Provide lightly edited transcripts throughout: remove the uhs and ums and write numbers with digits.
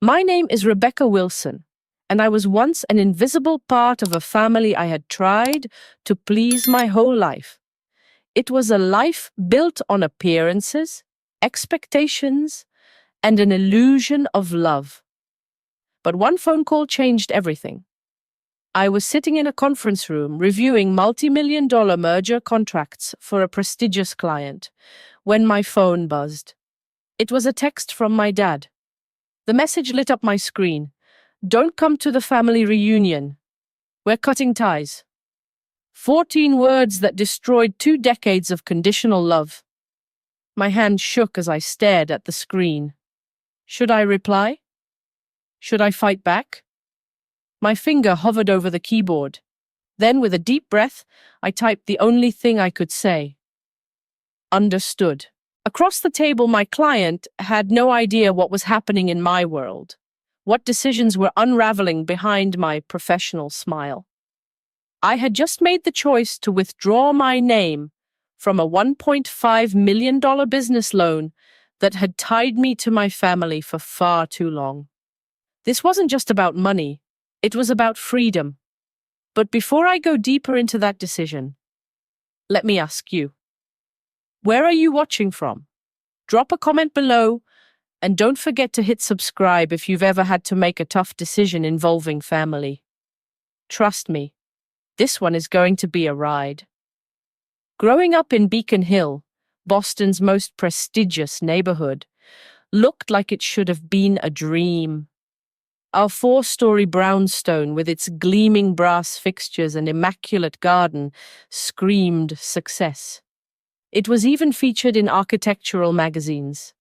My name is Rebecca Wilson, and I was once an invisible part of a family I had tried to please my whole life. It was a life built on appearances, expectations, and an illusion of love. But one phone call changed everything. I was sitting in a conference room reviewing multi-million-dollar merger contracts for a prestigious client when my phone buzzed. It was a text from my dad. The message lit up my screen. "Don't come to the family reunion. We're cutting ties." 14 words that destroyed 2 decades of conditional love. My hand shook as I stared at the screen. Should I reply? Should I fight back? My finger hovered over the keyboard. Then, with a deep breath, I typed the only thing I could say. Understood. Across the table, my client had no idea what was happening in my world, what decisions were unraveling behind my professional smile. I had just made the choice to withdraw my name from a $1.5 million business loan that had tied me to my family for far too long. This wasn't just about money, it was about freedom. But before I go deeper into that decision, let me ask you, where are you watching from? Drop a comment below, and don't forget to hit subscribe if you've ever had to make a tough decision involving family. Trust me, this one is going to be a ride. Growing up in Beacon Hill, Boston's most prestigious neighborhood, looked like it should have been a dream. Our 4-story brownstone, with its gleaming brass fixtures and immaculate garden, screamed success. It was even featured in architectural magazines.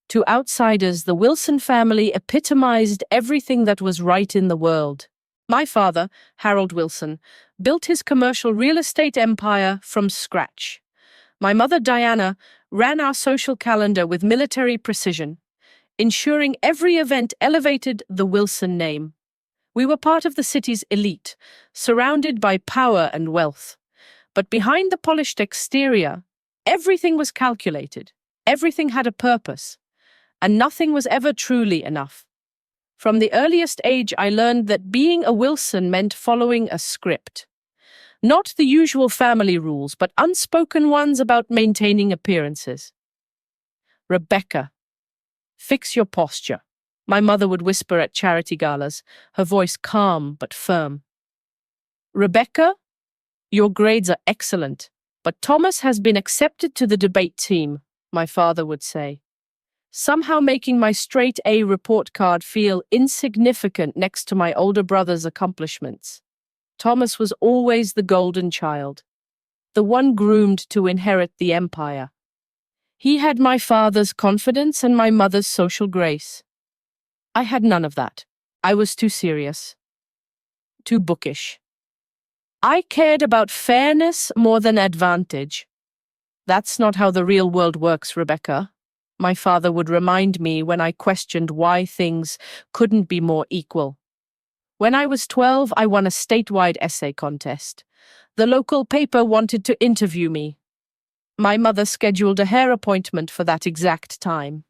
To outsiders, the Wilson family epitomized everything that was right in the world. My father, Harold Wilson, built his commercial real estate empire from scratch. My mother, Diana, ran our social calendar with military precision, ensuring every event elevated the Wilson name. We were part of the city's elite, surrounded by power and wealth. But behind the polished exterior, everything was calculated, everything had a purpose, and nothing was ever truly enough. From the earliest age, I learned that being a Wilson meant following a script. Not the usual family rules, but unspoken ones about maintaining appearances. "Rebecca, fix your posture," my mother would whisper at charity galas, her voice calm but firm. "Rebecca, your grades are excellent, but Thomas has been accepted to the debate team," my father would say, somehow making my straight A report card feel insignificant next to my older brother's accomplishments. Thomas was always the golden child, the one groomed to inherit the empire. He had my father's confidence and my mother's social grace. I had none of that. I was too serious, too bookish. I cared about fairness more than advantage. "That's not how the real world works, Rebecca," my father would remind me when I questioned why things couldn't be more equal. When I was 12, I won a statewide essay contest. The local paper wanted to interview me. My mother scheduled a hair appointment for that exact time.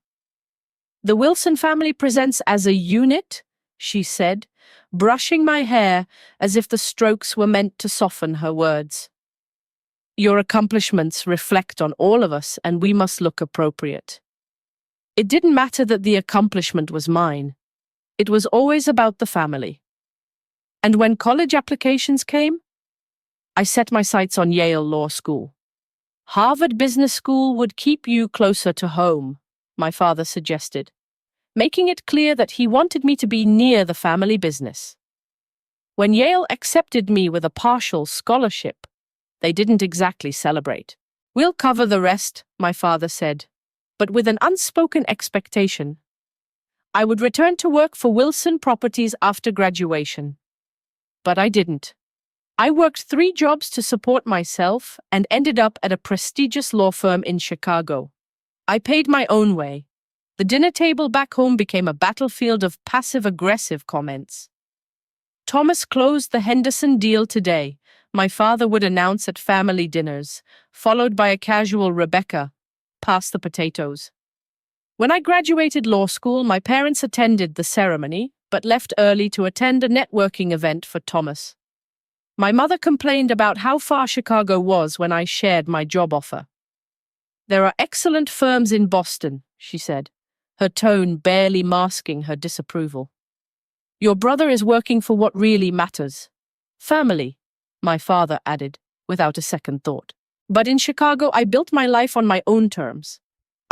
"The Wilson family presents as a unit," she said, brushing my hair as if the strokes were meant to soften her words. "Your accomplishments reflect on all of us, and we must look appropriate." It didn't matter that the accomplishment was mine. It was always about the family. And when college applications came, I set my sights on Yale Law School. "Harvard Business School would keep you closer to home," my father suggested, making it clear that he wanted me to be near the family business. When Yale accepted me with a partial scholarship, they didn't exactly celebrate. "We'll cover the rest," my father said, but with an unspoken expectation. I would return to work for Wilson Properties after graduation. But I didn't. I worked 3 jobs to support myself and ended up at a prestigious law firm in Chicago. I paid my own way. The dinner table back home became a battlefield of passive-aggressive comments. "Thomas closed the Henderson deal today," my father would announce at family dinners, followed by a casual "Rebecca, pass the potatoes." When I graduated law school, my parents attended the ceremony, but left early to attend a networking event for Thomas. My mother complained about how far Chicago was when I shared my job offer. "There are excellent firms in Boston," she said, her tone barely masking her disapproval. "Your brother is working for what really matters. Family," my father added, without a second thought. But in Chicago, I built my life on my own terms.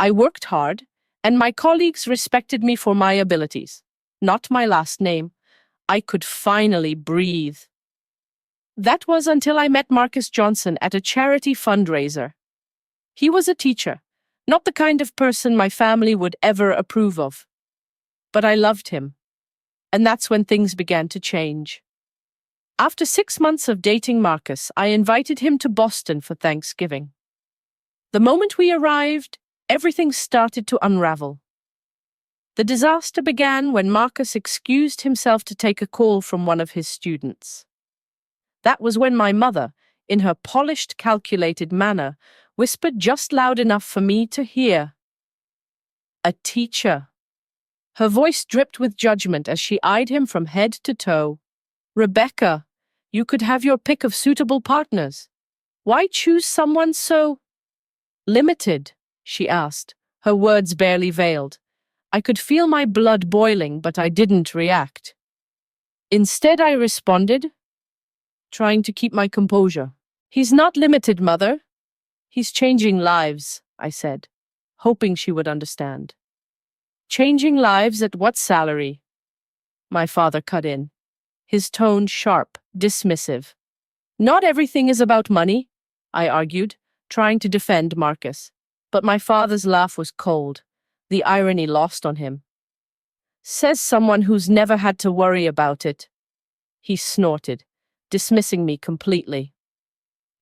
I worked hard, and my colleagues respected me for my abilities, not my last name. I could finally breathe. That was until I met Marcus Johnson at a charity fundraiser. He was a teacher, not the kind of person my family would ever approve of. But I loved him, and that's when things began to change. After 6 months of dating Marcus, I invited him to Boston for Thanksgiving. The moment we arrived, everything started to unravel. The disaster began when Marcus excused himself to take a call from one of his students. That was when my mother, in her polished, calculated manner, whispered just loud enough for me to hear. "A teacher." Her voice dripped with judgment as she eyed him from head to toe. "Rebecca, you could have your pick of suitable partners. Why choose someone so limited?" she asked, her words barely veiled. I could feel my blood boiling, but I didn't react. Instead, I responded, trying to keep my composure. "He's not limited, Mother. He's changing lives," I said, hoping she would understand. "Changing lives at what salary?" my father cut in, his tone sharp, dismissive. "Not everything is about money," I argued, trying to defend Marcus. But my father's laugh was cold, the irony lost on him. "Says someone who's never had to worry about it." He snorted, dismissing me completely.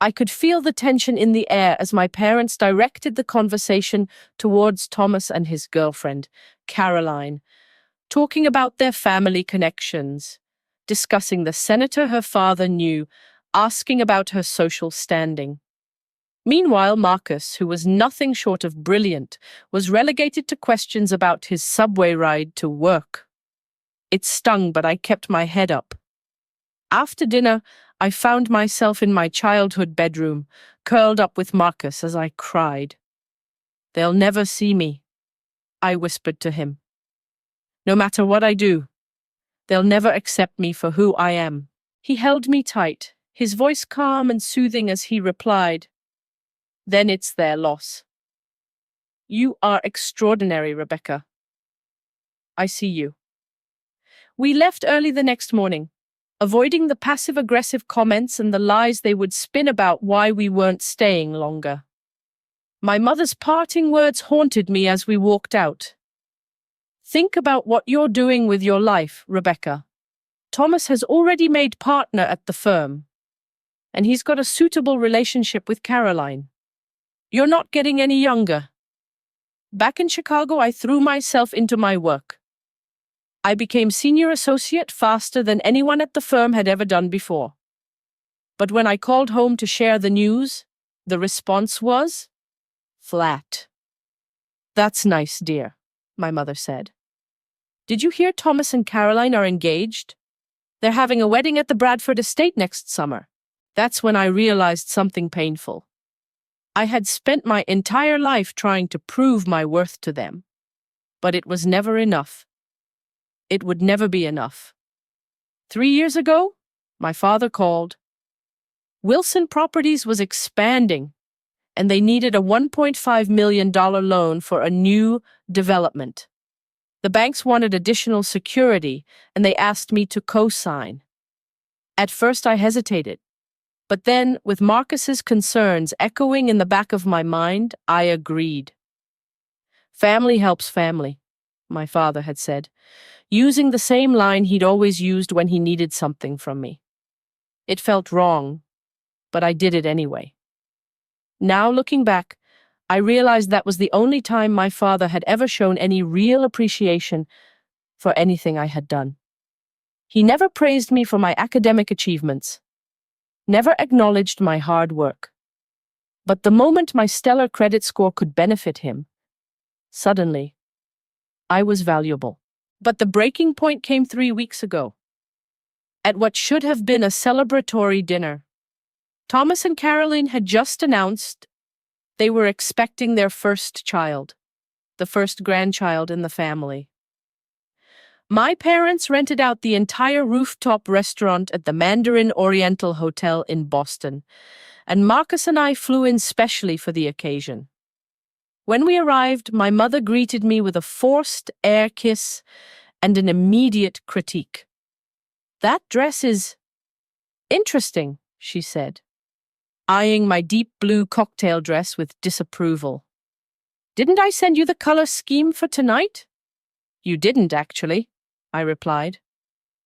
I could feel the tension in the air as my parents directed the conversation towards Thomas and his girlfriend, Caroline, talking about their family connections, discussing the senator her father knew, asking about her social standing. Meanwhile, Marcus, who was nothing short of brilliant, was relegated to questions about his subway ride to work. It stung, but I kept my head up. After dinner, I found myself in my childhood bedroom, curled up with Marcus as I cried. "They'll never see me," I whispered to him. "No matter what I do, they'll never accept me for who I am." He held me tight, his voice calm and soothing as he replied, "Then it's their loss. You are extraordinary, Rebecca. I see you." We left early the next morning, avoiding the passive-aggressive comments and the lies they would spin about why we weren't staying longer. My mother's parting words haunted me as we walked out. "Think about what you're doing with your life, Rebecca. Thomas has already made partner at the firm, and he's got a suitable relationship with Caroline. You're not getting any younger." Back in Chicago, I threw myself into my work. I became senior associate faster than anyone at the firm had ever done before. But when I called home to share the news, the response was flat. "That's nice, dear," my mother said. "Did you hear Thomas and Caroline are engaged? They're having a wedding at the Bradford estate next summer." That's when I realized something painful. I had spent my entire life trying to prove my worth to them, but it was never enough. It would never be enough. 3 years ago, my father called. Wilson Properties was expanding, and they needed a $1.5 million loan for a new development. The banks wanted additional security, and they asked me to co-sign. At first, I hesitated. But then, with Marcus's concerns echoing in the back of my mind, I agreed. "Family helps family," my father had said, using the same line he'd always used when he needed something from me. It felt wrong, but I did it anyway. Now, looking back, I realized that was the only time my father had ever shown any real appreciation for anything I had done. He never praised me for my academic achievements, never acknowledged my hard work. But the moment my stellar credit score could benefit him, suddenly, I was valuable. But the breaking point came 3 weeks ago, at what should have been a celebratory dinner. Thomas and Caroline had just announced they were expecting their first child, the first grandchild in the family. My parents rented out the entire rooftop restaurant at the Mandarin Oriental Hotel in Boston, and Marcus and I flew in specially for the occasion. When we arrived, my mother greeted me with a forced air kiss and an immediate critique. "That dress is interesting," she said, eyeing my deep blue cocktail dress with disapproval. "Didn't I send you the color scheme for tonight?" "You didn't, actually," I replied,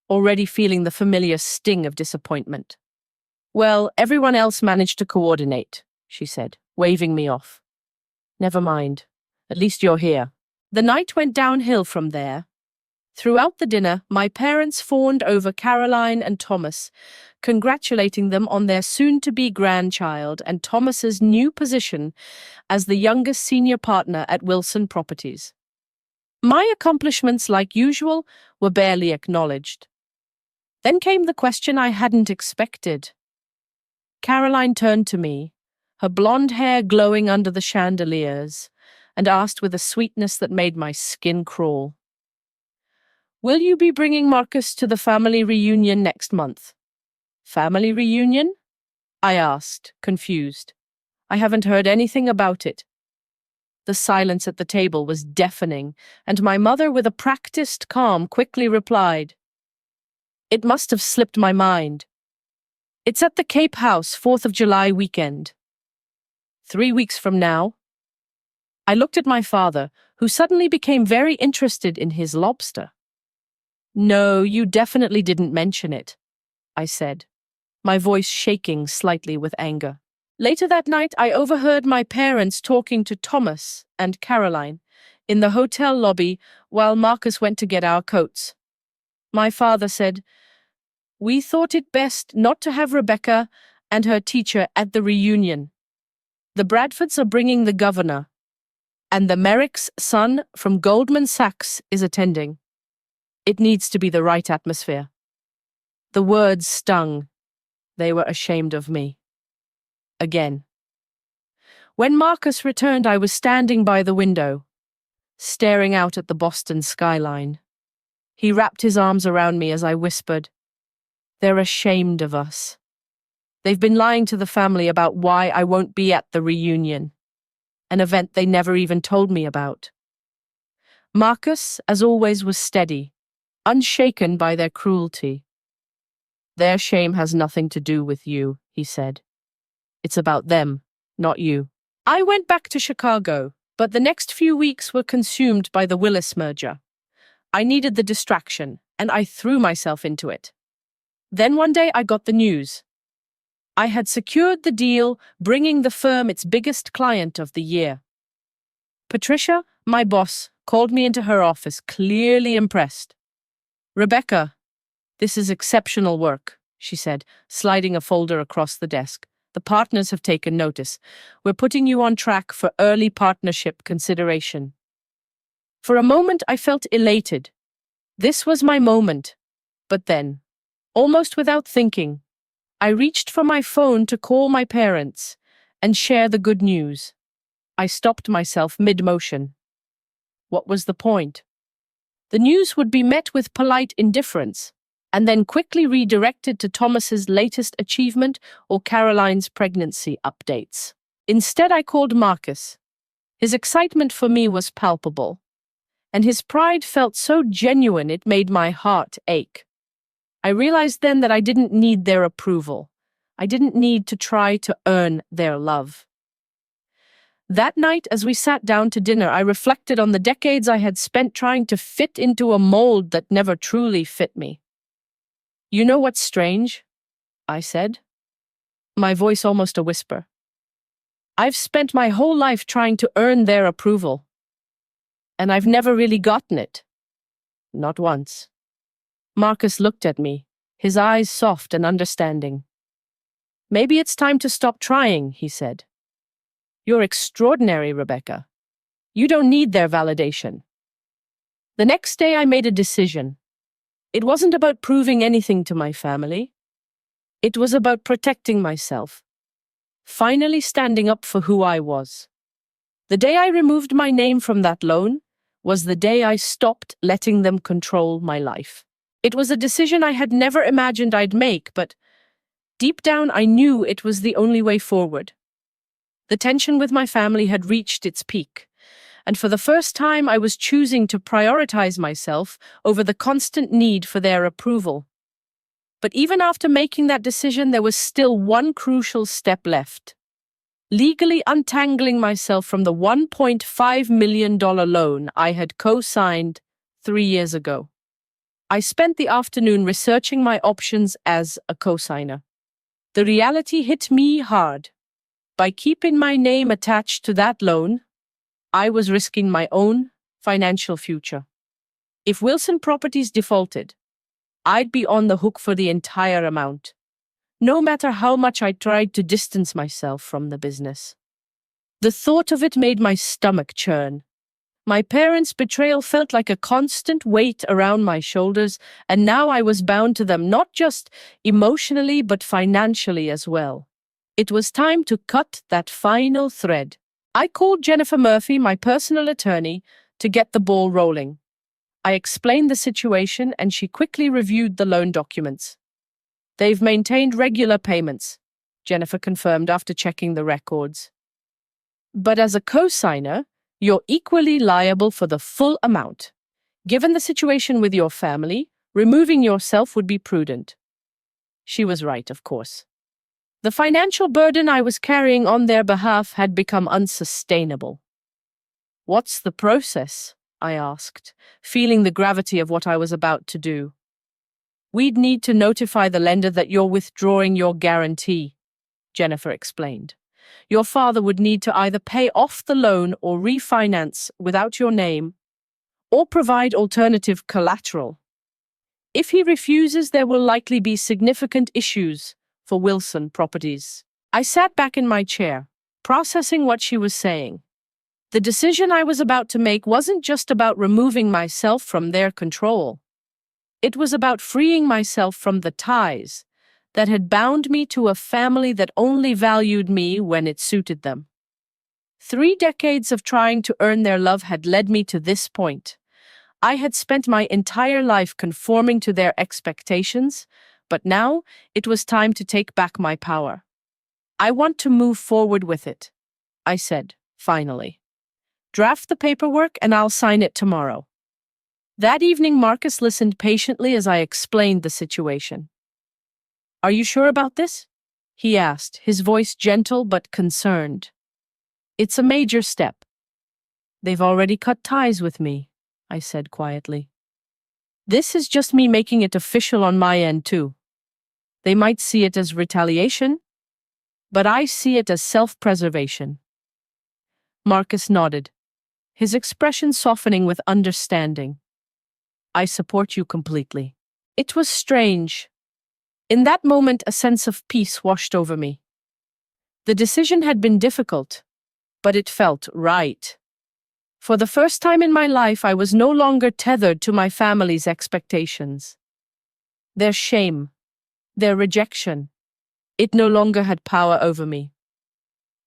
already feeling the familiar sting of disappointment. "Well, everyone else managed to coordinate," she said, waving me off. "Never mind. At least you're here." The night went downhill from there. Throughout the dinner, my parents fawned over Caroline and Thomas, congratulating them on their soon-to-be grandchild and Thomas's new position as the youngest senior partner at Wilson Properties. My accomplishments, like usual, were barely acknowledged. Then came the question I hadn't expected. Caroline turned to me, her blonde hair glowing under the chandeliers, and asked with a sweetness that made my skin crawl, "Will you be bringing Marcus to the family reunion next month?" "Family reunion?" I asked, confused. "I haven't heard anything about it." The silence at the table was deafening, and my mother, with a practiced calm, quickly replied, "It must have slipped my mind. It's at the Cape House, 4th of July weekend." 3 weeks from now? I looked at my father, who suddenly became very interested in his lobster. "No, you definitely didn't mention it," I said, my voice shaking slightly with anger. Later that night, I overheard my parents talking to Thomas and Caroline in the hotel lobby while Marcus went to get our coats. My father said, "We thought it best not to have Rebecca and her teacher at the reunion. The Bradfords are bringing the governor, and the Merrick's son from Goldman Sachs is attending. It needs to be the right atmosphere." The words stung. They were ashamed of me. Again. When Marcus returned, I was standing by the window, staring out at the Boston skyline. He wrapped his arms around me as I whispered, "They're ashamed of us. They've been lying to the family about why I won't be at the reunion, an event they never even told me about." Marcus, as always, was steady, unshaken by their cruelty. "Their shame has nothing to do with you," he said. "It's about them, not you." I went back to Chicago, but the next few weeks were consumed by the Willis merger. I needed the distraction, and I threw myself into it. Then one day I got the news. I had secured the deal, bringing the firm its biggest client of the year. Patricia, my boss, called me into her office, clearly impressed. "Rebecca, this is exceptional work," she said, sliding a folder across the desk. "The partners have taken notice. We're putting you on track for early partnership consideration." For a moment, I felt elated. This was my moment. But then, almost without thinking, I reached for my phone to call my parents and share the good news. I stopped myself mid-motion. What was the point? The news would be met with polite indifference, and then quickly redirected to Thomas's latest achievement or Caroline's pregnancy updates. Instead, I called Marcus. His excitement for me was palpable, and his pride felt so genuine it made my heart ache. I realized then that I didn't need their approval. I didn't need to try to earn their love. That night, as we sat down to dinner, I reflected on the decades I had spent trying to fit into a mold that never truly fit me. "You know what's strange?" I said, my voice almost a whisper. "I've spent my whole life trying to earn their approval, and I've never really gotten it. Not once." Marcus looked at me, his eyes soft and understanding. "Maybe it's time to stop trying," he said. "You're extraordinary, Rebecca. You don't need their validation." The next day, I made a decision. It wasn't about proving anything to my family. It was about protecting myself, finally standing up for who I was. The day I removed my name from that loan was the day I stopped letting them control my life. It was a decision I had never imagined I'd make, but deep down I knew it was the only way forward. The tension with my family had reached its peak, and for the first time I was choosing to prioritize myself over the constant need for their approval. But even after making that decision, there was still one crucial step left: legally untangling myself from the $1.5 million loan I had co-signed 3 years ago. I spent the afternoon researching my options as a co-signer. The reality hit me hard. By keeping my name attached to that loan, I was risking my own financial future. If Wilson Properties defaulted, I'd be on the hook for the entire amount, no matter how much I tried to distance myself from the business. The thought of it made my stomach churn. My parents' betrayal felt like a constant weight around my shoulders, and now I was bound to them, not just emotionally but financially as well. It was time to cut that final thread. I called Jennifer Murphy, my personal attorney, to get the ball rolling. I explained the situation, and she quickly reviewed the loan documents. "They've maintained regular payments," Jennifer confirmed after checking the records. "But as a co-signer, you're equally liable for the full amount. Given the situation with your family, removing yourself would be prudent." She was right, of course. The financial burden I was carrying on their behalf had become unsustainable. "What's the process?" I asked, feeling the gravity of what I was about to do. "We'd need to notify the lender that you're withdrawing your guarantee," Jennifer explained. "Your father would need to either pay off the loan or refinance without your name, or provide alternative collateral. If he refuses, there will likely be significant issues for Wilson Properties." I sat back in my chair, processing what she was saying. The decision I was about to make wasn't just about removing myself from their control. It was about freeing myself from the ties that had bound me to a family that only valued me when it suited them. 3 decades of trying to earn their love had led me to this point. I had spent my entire life conforming to their expectations, but now it was time to take back my power. "I want to move forward with it," I said, finally. "Draft the paperwork and I'll sign it tomorrow." That evening, Marcus listened patiently as I explained the situation. "Are you sure about this?" he asked, his voice gentle but concerned. "It's a major step." "They've already cut ties with me," I said quietly. "This is just me making it official on my end too. They might see it as retaliation, but I see it as self-preservation." Marcus nodded, his expression softening with understanding. "I support you completely." It was strange. In that moment, a sense of peace washed over me. The decision had been difficult, but it felt right. For the first time in my life, I was no longer tethered to my family's expectations. Their shame, their rejection, it no longer had power over me.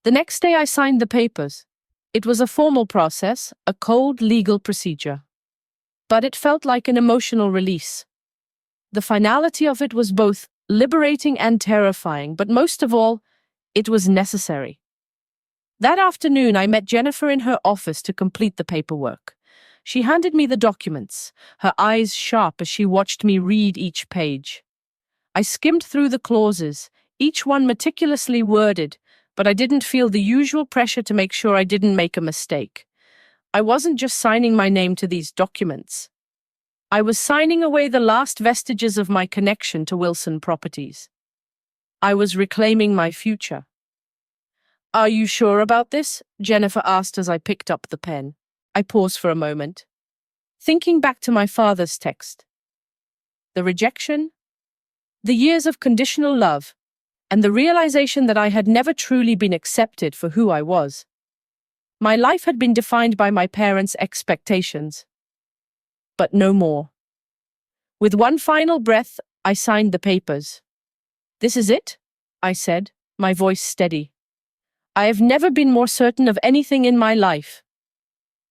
The next day, I signed the papers. It was a formal process, a cold legal procedure. But it felt like an emotional release. The finality of it was both liberating and terrifying, but most of all, it was necessary. That afternoon, I met Jennifer in her office to complete the paperwork. She handed me the documents, her eyes sharp as she watched me read each page. I skimmed through the clauses, each one meticulously worded, but I didn't feel the usual pressure to make sure I didn't make a mistake. I wasn't just signing my name to these documents. I was signing away the last vestiges of my connection to Wilson Properties. I was reclaiming my future. "Are you sure about this?" Jennifer asked as I picked up the pen. I paused for a moment, thinking back to my father's text. The rejection, the years of conditional love, and the realization that I had never truly been accepted for who I was. My life had been defined by my parents' expectations. but no more. With one final breath, I signed the papers. "This is it?" I said, my voice steady. "I have never been more certain of anything in my life."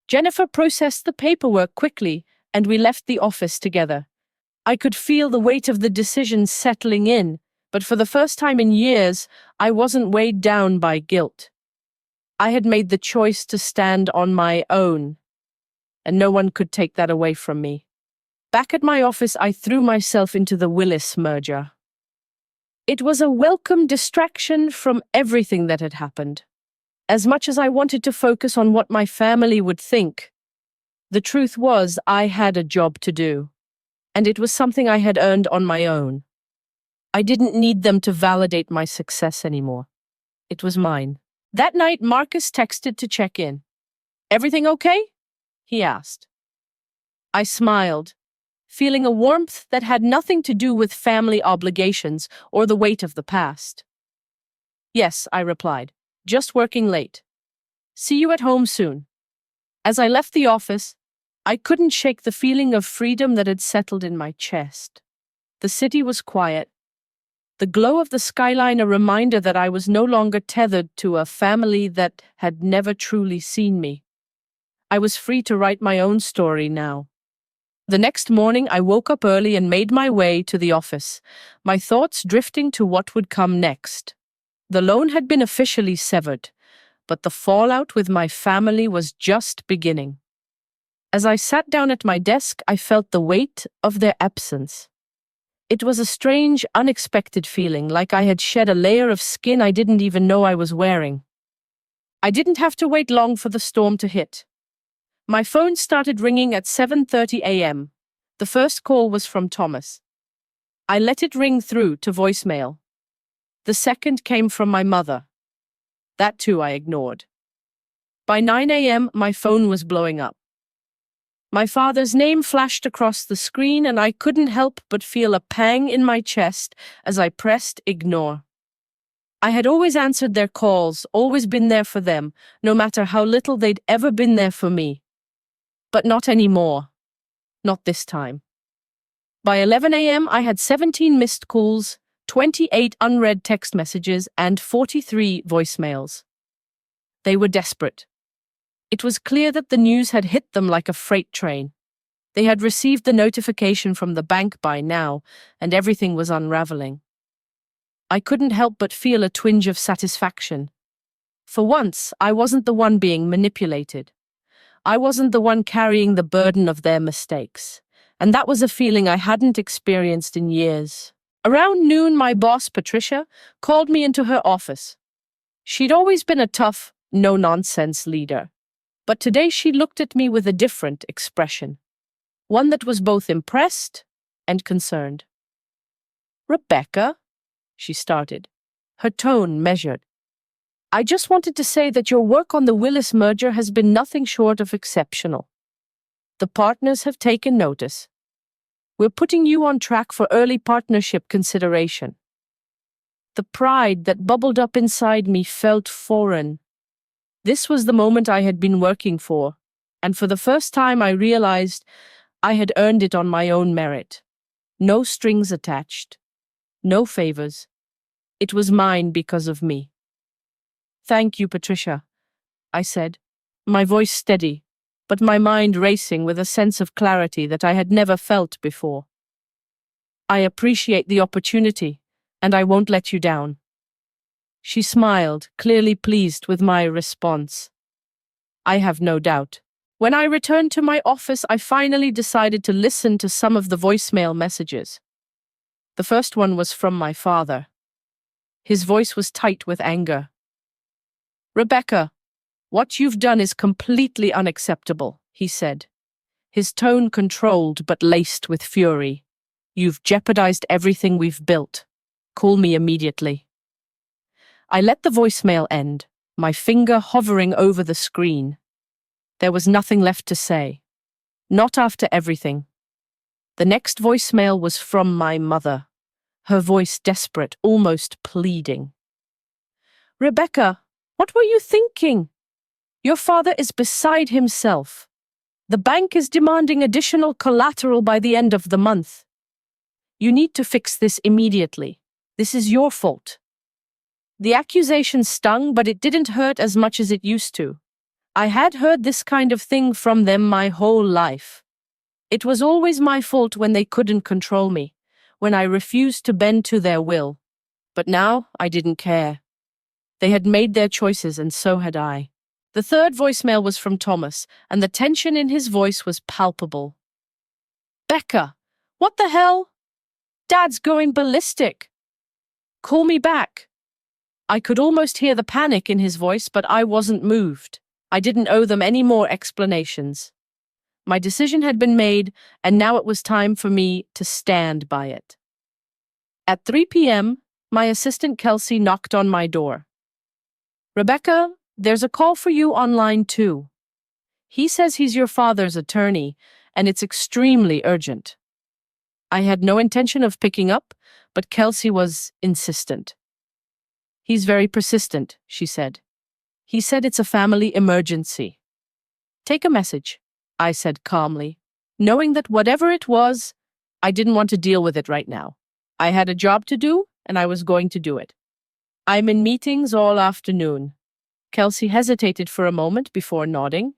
Jennifer processed the paperwork quickly, and we left the office together. I could feel the weight of the decision settling in, but for the first time in years, I wasn't weighed down by guilt. I had made the choice to stand on my own, and no one could take that away from me. Back at my office, I threw myself into the Willis merger. It was a welcome distraction from everything that had happened. As much as I wanted to focus on what my family would think, the truth was I had a job to do, and it was something I had earned on my own. I didn't need them to validate my success anymore. It was mine. That night, Marcus texted to check in. "Everything okay?" he asked. I smiled, feeling a warmth that had nothing to do with family obligations or the weight of the past. "Yes," I replied, "just working late. See you at home soon." As I left the office, I couldn't shake the feeling of freedom that had settled in my chest. The city was quiet, the glow of the skyline a reminder that I was no longer tethered to a family that had never truly seen me. I was free to write my own story now. The next morning, I woke up early and made my way to the office, my thoughts drifting to what would come next. The loan had been officially severed, but the fallout with my family was just beginning. As I sat down at my desk, I felt the weight of their absence. It was a strange, unexpected feeling, like I had shed a layer of skin I didn't even know I was wearing. I didn't have to wait long for the storm to hit. My phone started ringing at 7:30 a.m. The first call was from Thomas. I let it ring through to voicemail. The second came from my mother. That too I ignored. By 9 a.m., my phone was blowing up. My father's name flashed across the screen, and I couldn't help but feel a pang in my chest as I pressed ignore. I had always answered their calls, always been there for them, no matter how little they'd ever been there for me. But not anymore. Not this time. By 11 a.m., I had 17 missed calls, 28 unread text messages, and 43 voicemails. They were desperate. It was clear that the news had hit them like a freight train. They had received the notification from the bank by now, and everything was unraveling. I couldn't help but feel a twinge of satisfaction. For once, I wasn't the one being manipulated. I wasn't the one carrying the burden of their mistakes, and that was a feeling I hadn't experienced in years. Around noon, my boss, Patricia, called me into her office. She'd always been a tough, no-nonsense leader. But today she looked at me with a different expression, one that was both impressed and concerned. "Rebecca," she started, her tone measured. "I just wanted to say that your work on the Willis merger has been nothing short of exceptional. The partners have taken notice. We're putting you on track for early partnership consideration." The pride that bubbled up inside me felt foreign. This was the moment I had been working for, and for the first time I realized I had earned it on my own merit. No strings attached. No favors. It was mine because of me. "Thank you, Patricia," I said, my voice steady, but my mind racing with a sense of clarity that I had never felt before. "I appreciate the opportunity, and I won't let you down." She smiled, clearly pleased with my response. I have no doubt. When I returned to my office, I finally decided to listen to some of the voicemail messages. The first one was from my father. His voice was tight with anger. "Rebecca, what you've done is completely unacceptable," he said, his tone controlled but laced with fury. "You've jeopardized everything we've built. Call me immediately." I let the voicemail end, my finger hovering over the screen. There was nothing left to say. Not after everything. The next voicemail was from my mother, her voice desperate, almost pleading. "Rebecca, what were you thinking? Your father is beside himself. The bank is demanding additional collateral by the end of the month. You need to fix this immediately. This is your fault. The accusation stung, but it didn't hurt as much as it used to. I had heard this kind of thing from them my whole life. It was always my fault when they couldn't control me, when I refused to bend to their will. But now I didn't care. They had made their choices, and so had I. The third voicemail was from Thomas, and the tension in his voice was palpable. Becca, what the hell? Dad's going ballistic. Call me back. I could almost hear the panic in his voice, but I wasn't moved. I didn't owe them any more explanations. My decision had been made, and now it was time for me to stand by it. At 3 p.m., my assistant Kelsey knocked on my door. Rebecca, there's a call for you online too. He says he's your father's attorney, and it's extremely urgent. I had no intention of picking up, but Kelsey was insistent. He's very persistent, she said. He said it's a family emergency. Take a message, I said calmly, knowing that whatever it was, I didn't want to deal with it right now. I had a job to do, and I was going to do it. I'm in meetings all afternoon. Kelsey hesitated for a moment before nodding.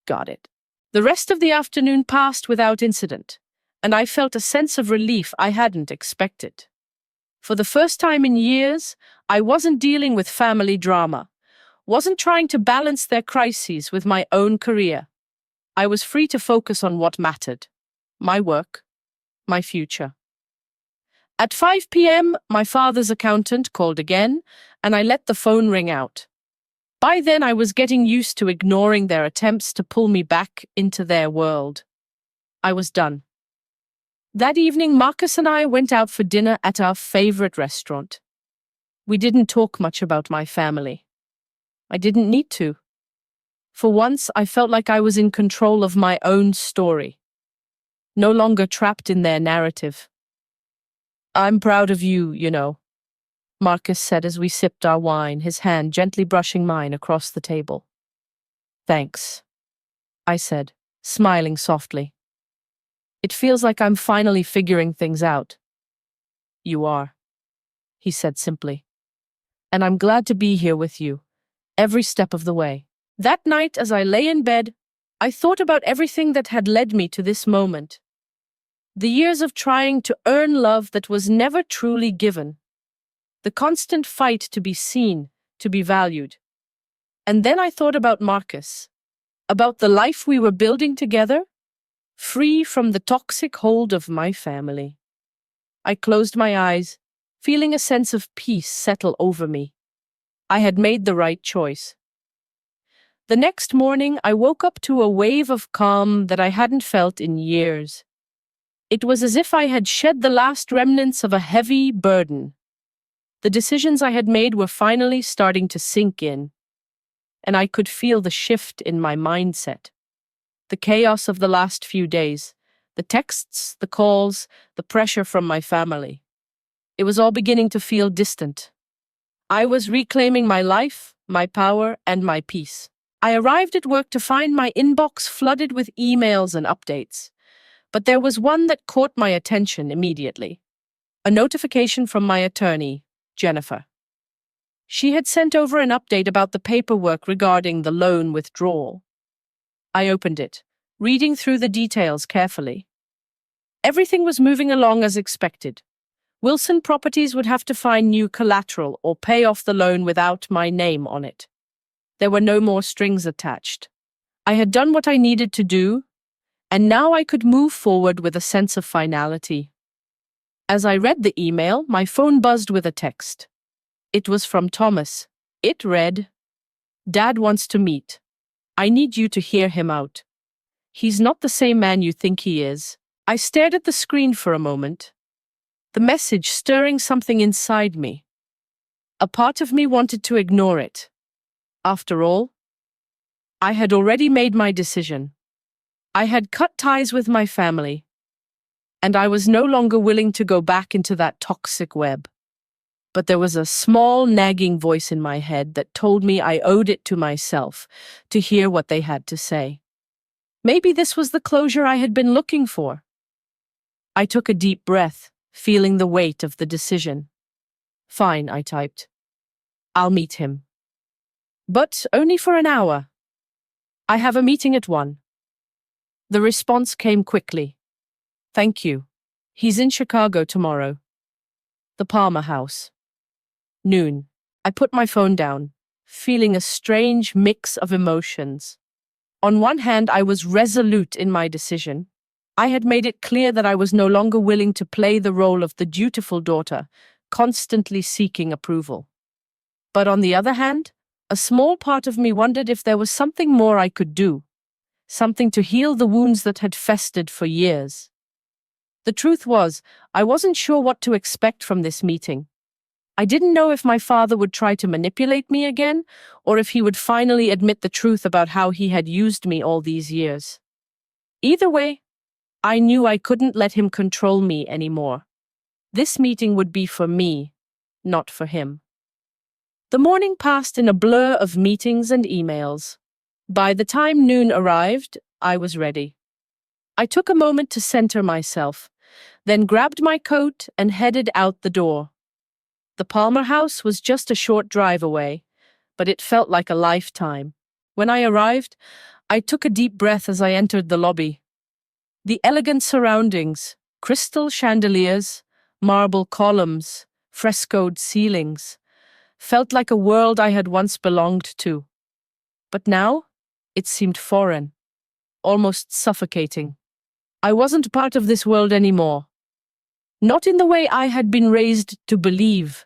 Got it. The rest of the afternoon passed without incident, and I felt a sense of relief I hadn't expected. For the first time in years, I wasn't dealing with family drama, wasn't trying to balance their crises with my own career. I was free to focus on what mattered: my work, my future. At 5 p.m., my father's accountant called again, and I let the phone ring out. By then, I was getting used to ignoring their attempts to pull me back into their world. I was done. That evening, Marcus and I went out for dinner at our favorite restaurant. We didn't talk much about my family. I didn't need to. For once, I felt like I was in control of my own story, no longer trapped in their narrative. I'm proud of you, you know, Marcus said as we sipped our wine, his hand gently brushing mine across the table. Thanks, I said, smiling softly. It feels like I'm finally figuring things out. You are, he said simply. And I'm glad to be here with you, every step of the way. That night, as I lay in bed, I thought about everything that had led me to this moment. The years of trying to earn love that was never truly given. The constant fight to be seen, to be valued. And then I thought about Marcus, about the life we were building together, free from the toxic hold of my family. I closed my eyes, feeling a sense of peace settle over me. I had made the right choice. The next morning, I woke up to a wave of calm that I hadn't felt in years. It was as if I had shed the last remnants of a heavy burden. The decisions I had made were finally starting to sink in, and I could feel the shift in my mindset. The chaos of the last few days, the texts, the calls, the pressure from my family. It was all beginning to feel distant. I was reclaiming my life, my power, and my peace. I arrived at work to find my inbox flooded with emails and updates. But there was one that caught my attention immediately. A notification from my attorney, Jennifer. She had sent over an update about the paperwork regarding the loan withdrawal. I opened it, reading through the details carefully. Everything was moving along as expected. Wilson Properties would have to find new collateral or pay off the loan without my name on it. There were no more strings attached. I had done what I needed to do, and now I could move forward with a sense of finality. As I read the email, my phone buzzed with a text. It was from Thomas. It read, "Dad wants to meet. I need you to hear him out. He's not the same man you think he is." I stared at the screen for a moment, the message stirring something inside me. A part of me wanted to ignore it. After all, I had already made my decision. I had cut ties with my family, and I was no longer willing to go back into that toxic web. But there was a small, nagging voice in my head that told me I owed it to myself to hear what they had to say. Maybe this was the closure I had been looking for. I took a deep breath, feeling the weight of the decision. Fine, I typed. I'll meet him. But only for an hour. I have a meeting at 1. The response came quickly. Thank you. He's in Chicago tomorrow. The Palmer House. Noon. I put my phone down, feeling a strange mix of emotions. On one hand, I was resolute in my decision. I had made it clear that I was no longer willing to play the role of the dutiful daughter, constantly seeking approval. But on the other hand, a small part of me wondered if there was something more I could do, something to heal the wounds that had festered for years. The truth was, I wasn't sure what to expect from this meeting. I didn't know if my father would try to manipulate me again, or if he would finally admit the truth about how he had used me all these years. Either way, I knew I couldn't let him control me anymore. This meeting would be for me, not for him. The morning passed in a blur of meetings and emails. By the time noon arrived, I was ready. I took a moment to center myself, then grabbed my coat and headed out the door. The Palmer House was just a short drive away, but it felt like a lifetime. When I arrived, I took a deep breath as I entered the lobby. The elegant surroundings, crystal chandeliers, marble columns, frescoed ceilings, felt like a world I had once belonged to. But now, it seemed foreign, almost suffocating. I wasn't part of this world anymore. Not in the way I had been raised to believe.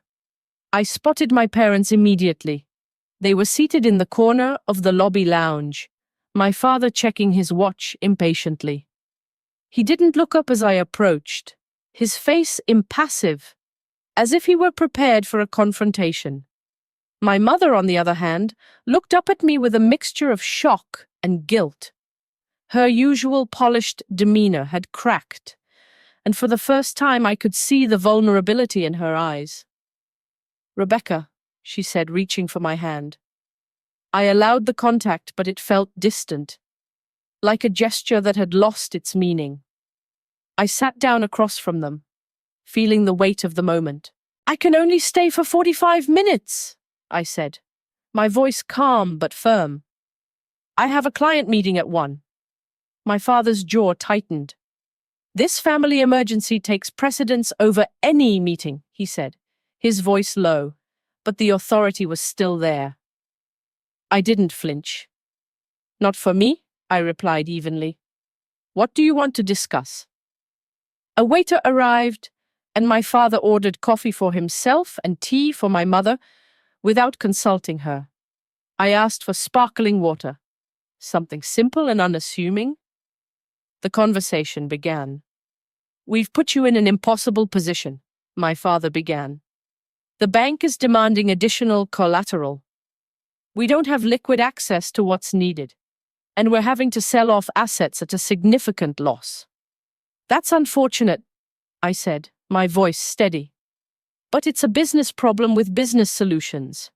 I spotted my parents immediately. They were seated in the corner of the lobby lounge, my father checking his watch impatiently. He didn't look up as I approached, his face impassive, as if he were prepared for a confrontation. My mother, on the other hand, looked up at me with a mixture of shock and guilt. Her usual polished demeanor had cracked, and for the first time I could see the vulnerability in her eyes. "Rebecca," she said, reaching for my hand. I allowed the contact, but it felt distant, like a gesture that had lost its meaning. I sat down across from them, feeling the weight of the moment. "I can only stay for 45 minutes, I said, my voice calm but firm. "I have a client meeting at 1. My father's jaw tightened. "This family emergency takes precedence over any meeting," he said, his voice low, but the authority was still there. I didn't flinch. "Not for me," I replied evenly. "What do you want to discuss?" A waiter arrived, and my father ordered coffee for himself and tea for my mother without consulting her. I asked for sparkling water, something simple and unassuming. The conversation began. "We've put you in an impossible position," my father began. "The bank is demanding additional collateral. We don't have liquid access to what's needed, and we're having to sell off assets at a significant loss." "That's unfortunate," I said, my voice steady. "But it's a business problem with business solutions.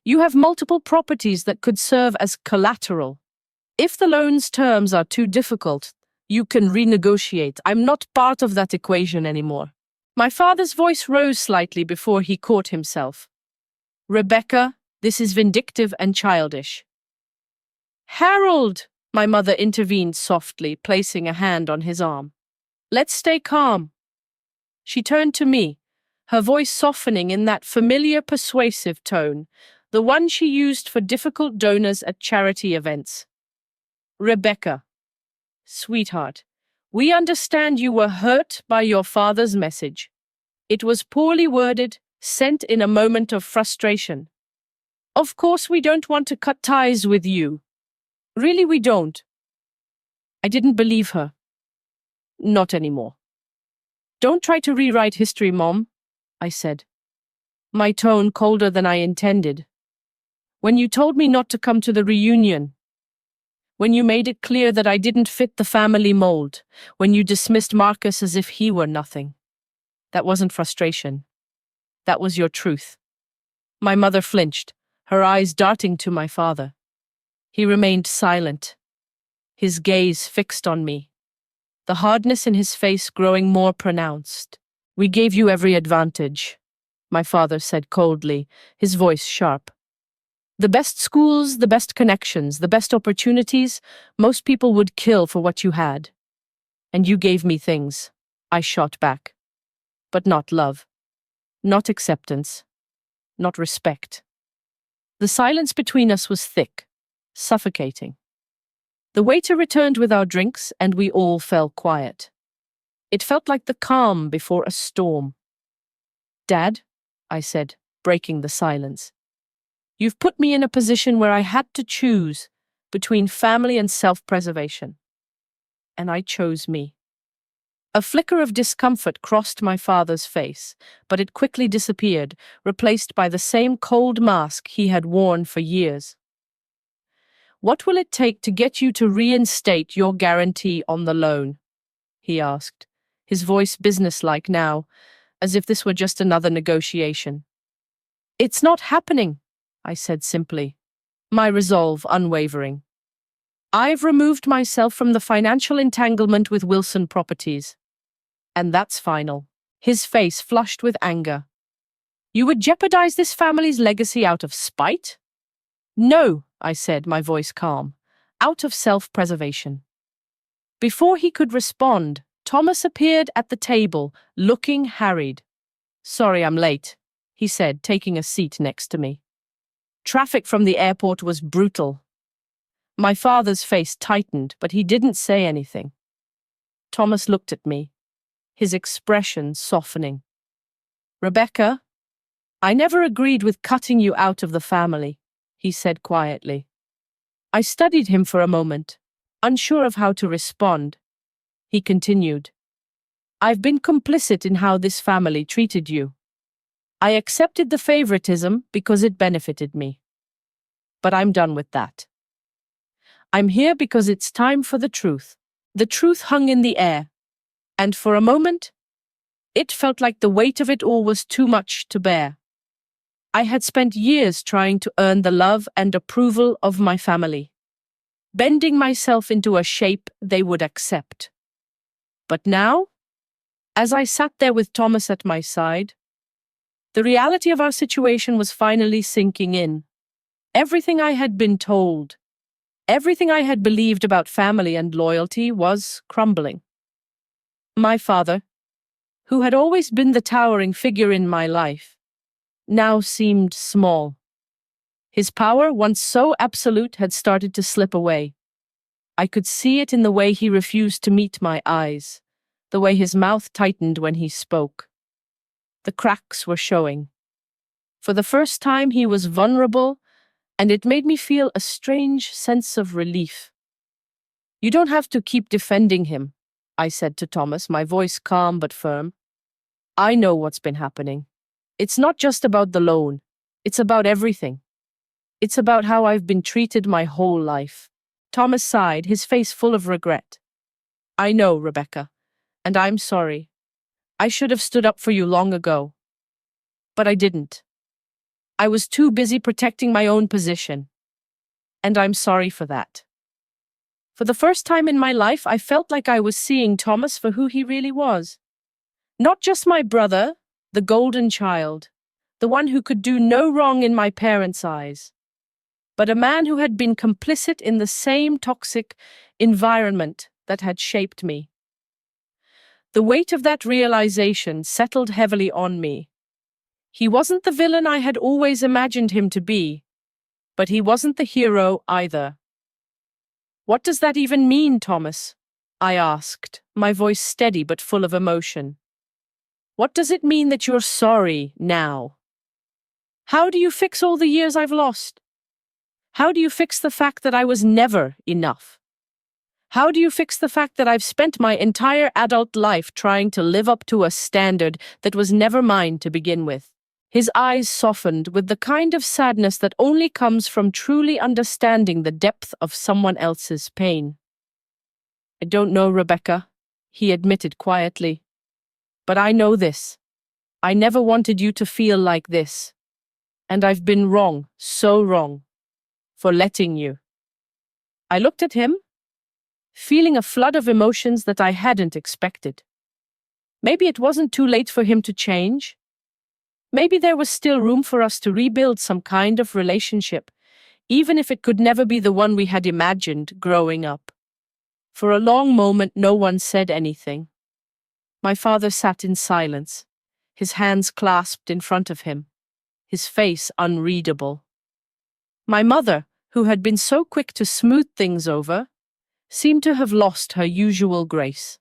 You have multiple properties that could serve as collateral. If the loan's terms are too difficult, you can renegotiate. I'm not part of that equation anymore." My father's voice rose slightly before he caught himself. "Rebecca, this is vindictive and childish." "Harold," my mother intervened softly, placing a hand on his arm. "Let's stay calm." She turned to me, her voice softening in that familiar persuasive tone, the one she used for difficult donors at charity events. "Rebecca, sweetheart, we understand you were hurt by your father's message. It was poorly worded, sent in a moment of frustration. Of course, we don't want to cut ties with you. Really, we don't." I didn't believe her. "Not anymore." "Don't try to rewrite history, Mom," I said, my tone colder than I intended. "When you told me not to come to the reunion, when you made it clear that I didn't fit the family mold, when you dismissed Marcus as if he were nothing, that wasn't frustration. That was your truth." My mother flinched, her eyes darting to my father. He remained silent, his gaze fixed on me, the hardness in his face growing more pronounced. "We gave you every advantage," my father said coldly, his voice sharp. "The best schools, the best connections, the best opportunities, most people would kill for what you had. And you gave me things," I shot back. "But not love, not acceptance, not respect." The silence between us was thick, suffocating. The waiter returned with our drinks, and we all fell quiet. It felt like the calm before a storm. "Dad," I said, breaking the silence, "you've put me in a position where I had to choose between family and self-preservation. And I chose me." A flicker of discomfort crossed my father's face, but it quickly disappeared, replaced by the same cold mask he had worn for years. "What will it take to get you to reinstate your guarantee on the loan?" he asked, his voice businesslike now, as if this were just another negotiation. "It's not happening," I said simply, my resolve unwavering. "I've removed myself from the financial entanglement with Wilson Properties. And that's final." His face flushed with anger. "You would jeopardize this family's legacy out of spite?" "No," I said, my voice calm, "out of self-preservation." Before he could respond, Thomas appeared at the table, looking harried. "Sorry I'm late," he said, taking a seat next to me. "Traffic from the airport was brutal." My father's face tightened, but he didn't say anything. Thomas looked at me, his expression softening. "Rebecca, I never agreed with cutting you out of the family," he said quietly. I studied him for a moment, unsure of how to respond. He continued, "I've been complicit in how this family treated you. I accepted the favoritism because it benefited me. But I'm done with that. I'm here because it's time for the truth." The truth hung in the air, and for a moment, it felt like the weight of it all was too much to bear. I had spent years trying to earn the love and approval of my family, bending myself into a shape they would accept. But now, as I sat there with Thomas at my side, the reality of our situation was finally sinking in. Everything I had been told, everything I had believed about family and loyalty was crumbling. My father, who had always been the towering figure in my life, now seemed small. His power, once so absolute, had started to slip away. I could see it in the way he refused to meet my eyes, the way his mouth tightened when he spoke. The cracks were showing. For the first time, he was vulnerable, and it made me feel a strange sense of relief. "You don't have to keep defending him," I said to Thomas, my voice calm but firm. "I know what's been happening. It's not just about the loan. It's about everything. It's about how I've been treated my whole life." Thomas sighed, his face full of regret. "I know, Rebecca, and I'm sorry. I should have stood up for you long ago. But I didn't. I was too busy protecting my own position. And I'm sorry for that." For the first time in my life, I felt like I was seeing Thomas for who he really was. Not just my brother, the golden child, the one who could do no wrong in my parents' eyes, but a man who had been complicit in the same toxic environment that had shaped me. The weight of that realization settled heavily on me. He wasn't the villain I had always imagined him to be, but he wasn't the hero either. "What does that even mean, Thomas?" I asked, my voice steady but full of emotion. "What does it mean that you're sorry now? How do you fix all the years I've lost? How do you fix the fact that I was never enough? How do you fix the fact that I've spent my entire adult life trying to live up to a standard that was never mine to begin with?" His eyes softened with the kind of sadness that only comes from truly understanding the depth of someone else's pain. "I don't know, Rebecca," he admitted quietly. "But I know this. I never wanted you to feel like this. And I've been wrong, so wrong, for letting you." I looked at him, feeling a flood of emotions that I hadn't expected. Maybe it wasn't too late for him to change. Maybe there was still room for us to rebuild some kind of relationship, even if it could never be the one we had imagined growing up. For a long moment, no one said anything. My father sat in silence, his hands clasped in front of him, his face unreadable. My mother, who had been so quick to smooth things over, seemed to have lost her usual grace.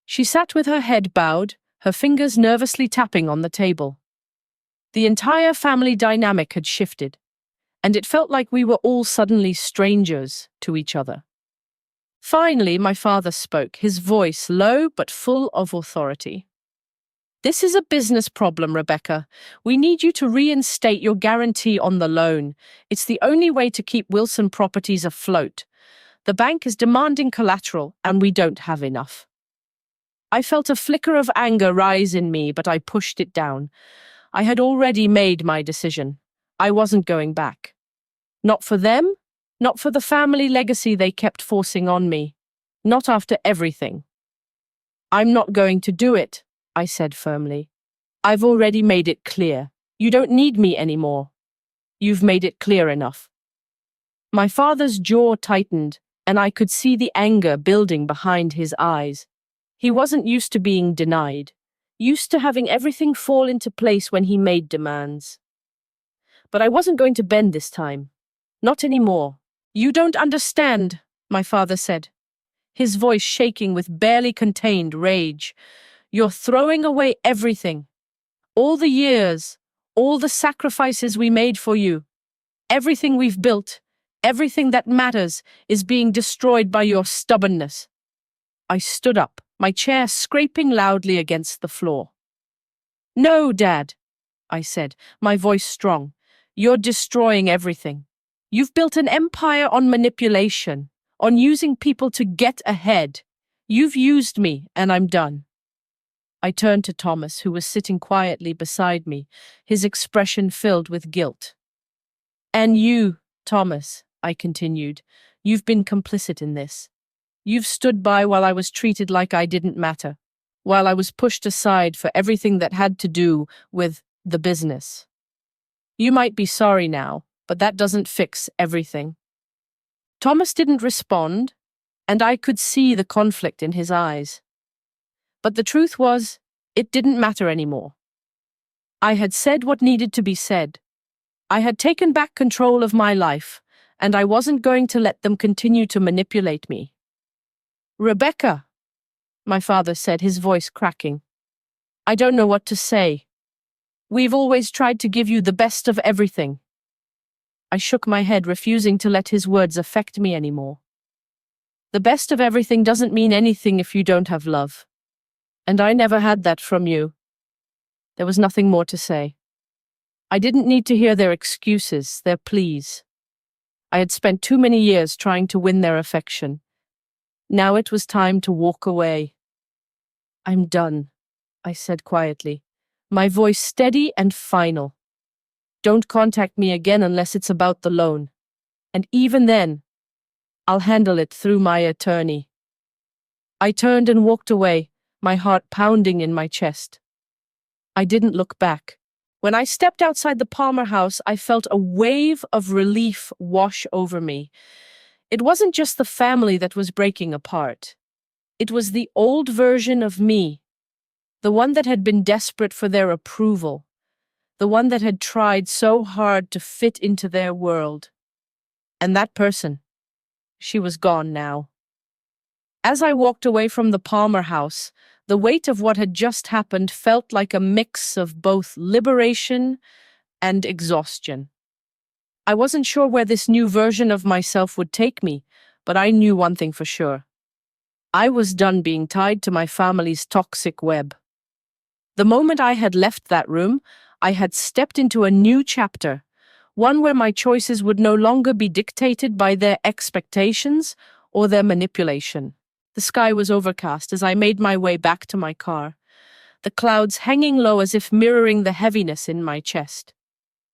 She sat with her head bowed, her fingers nervously tapping on the table. The entire family dynamic had shifted, and it felt like we were all suddenly strangers to each other. Finally, my father spoke, his voice low but full of authority. "This is a business problem, Rebecca. We need you to reinstate your guarantee on the loan. It's the only way to keep Wilson Properties afloat. The bank is demanding collateral, and we don't have enough." I felt a flicker of anger rise in me, but I pushed it down. I had already made my decision. I wasn't going back. Not for them, not for the family legacy they kept forcing on me. Not after everything. "I'm not going to do it," I said firmly. "I've already made it clear. You don't need me anymore. You've made it clear enough." My father's jaw tightened, and I could see the anger building behind his eyes. He wasn't used to being denied, used to having everything fall into place when he made demands. But I wasn't going to bend this time. Not anymore. "You don't understand," my father said, his voice shaking with barely contained rage. "You're throwing away everything. All the years, all the sacrifices we made for you. Everything we've built, everything that matters is being destroyed by your stubbornness." I stood up, my chair scraping loudly against the floor. "No, Dad," I said, my voice strong. "You're destroying everything. You've built an empire on manipulation, on using people to get ahead. You've used me, and I'm done." I turned to Thomas, who was sitting quietly beside me, his expression filled with guilt. "And you, Thomas," I continued, "you've been complicit in this. You've stood by while I was treated like I didn't matter, while I was pushed aside for everything that had to do with the business. You might be sorry now, but that doesn't fix everything." Thomas didn't respond, and I could see the conflict in his eyes. But the truth was, it didn't matter anymore. I had said what needed to be said. I had taken back control of my life, and I wasn't going to let them continue to manipulate me. "Rebecca," my father said, his voice cracking, "I don't know what to say. We've always tried to give you the best of everything." I shook my head, refusing to let his words affect me anymore. "The best of everything doesn't mean anything if you don't have love. And I never had that from you." There was nothing more to say. I didn't need to hear their excuses, their pleas. I had spent too many years trying to win their affection. Now it was time to walk away. "I'm done," I said quietly, my voice steady and final. "Don't contact me again unless it's about the loan. And even then, I'll handle it through my attorney." I turned and walked away, my heart pounding in my chest. I didn't look back. When I stepped outside the Palmer house, I felt a wave of relief wash over me. It wasn't just the family that was breaking apart. It was the old version of me, the one that had been desperate for their approval, the one that had tried so hard to fit into their world. And that person, she was gone now. As I walked away from the Palmer house, the weight of what had just happened felt like a mix of both liberation and exhaustion. I wasn't sure where this new version of myself would take me, but I knew one thing for sure. I was done being tied to my family's toxic web. The moment I had left that room, I had stepped into a new chapter, one where my choices would no longer be dictated by their expectations or their manipulation. The sky was overcast as I made my way back to my car, the clouds hanging low as if mirroring the heaviness in my chest.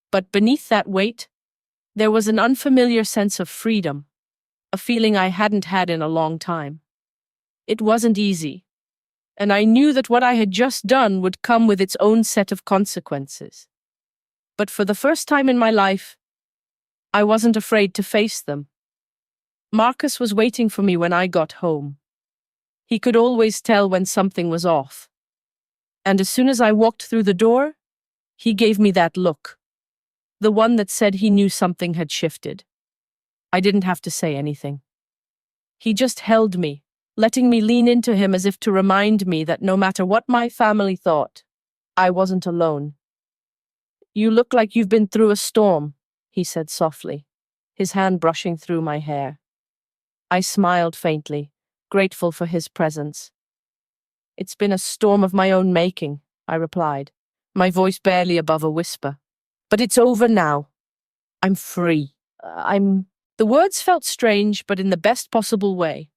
But beneath that weight, there was an unfamiliar sense of freedom, a feeling I hadn't had in a long time. It wasn't easy, and I knew that what I had just done would come with its own set of consequences. But for the first time in my life, I wasn't afraid to face them. Marcus was waiting for me when I got home. He could always tell when something was off. And as soon as I walked through the door, he gave me that look, the one that said he knew something had shifted. I didn't have to say anything. He just held me, letting me lean into him as if to remind me that no matter what my family thought, I wasn't alone. "You look like you've been through a storm," he said softly, his hand brushing through my hair. I smiled faintly, grateful for his presence. "It's been a storm of my own making," I replied, my voice barely above a whisper. "But it's over now. I'm free. The words felt strange, but in the best possible way.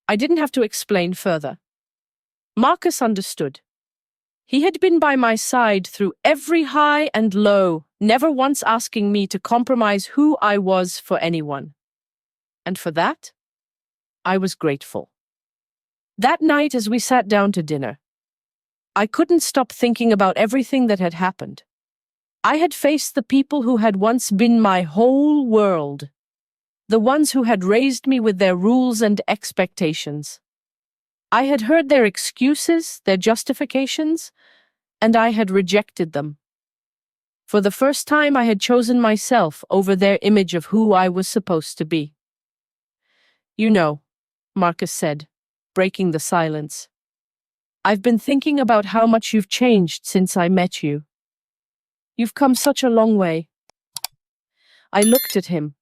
I didn't have to explain further. Marcus understood. He had been by my side through every high and low, never once asking me to compromise who I was for anyone. And for that, I was grateful. That night, as we sat down to dinner, I couldn't stop thinking about everything that had happened. I had faced the people who had once been my whole world, the ones who had raised me with their rules and expectations. I had heard their excuses, their justifications, and I had rejected them. For the first time, I had chosen myself over their image of who I was supposed to be. "You know," Marcus said, breaking the silence, "I've been thinking about how much you've changed since I met you. You've come such a long way." I looked at him,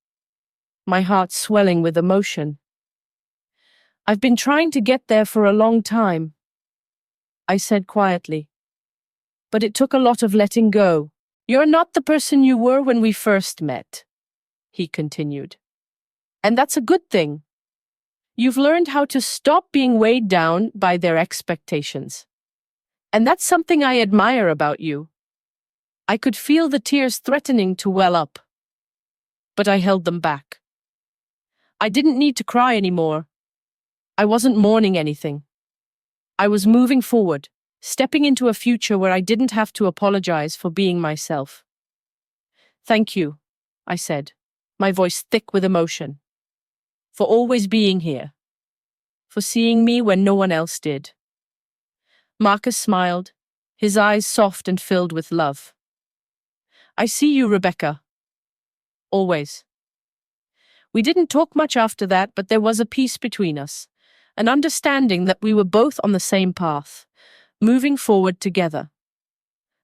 my heart swelling with emotion. "I've been trying to get there for a long time," I said quietly. "But it took a lot of letting go." "You're not the person you were when we first met," he continued. "And that's a good thing. You've learned how to stop being weighed down by their expectations. And that's something I admire about you." I could feel the tears threatening to well up, but I held them back. I didn't need to cry anymore. I wasn't mourning anything. I was moving forward, stepping into a future where I didn't have to apologize for being myself. "Thank you," I said, my voice thick with emotion, "for always being here, for seeing me when no one else did." Marcus smiled, his eyes soft and filled with love. "I see you, Rebecca. Always." We didn't talk much after that, but there was a peace between us, an understanding that we were both on the same path, moving forward together.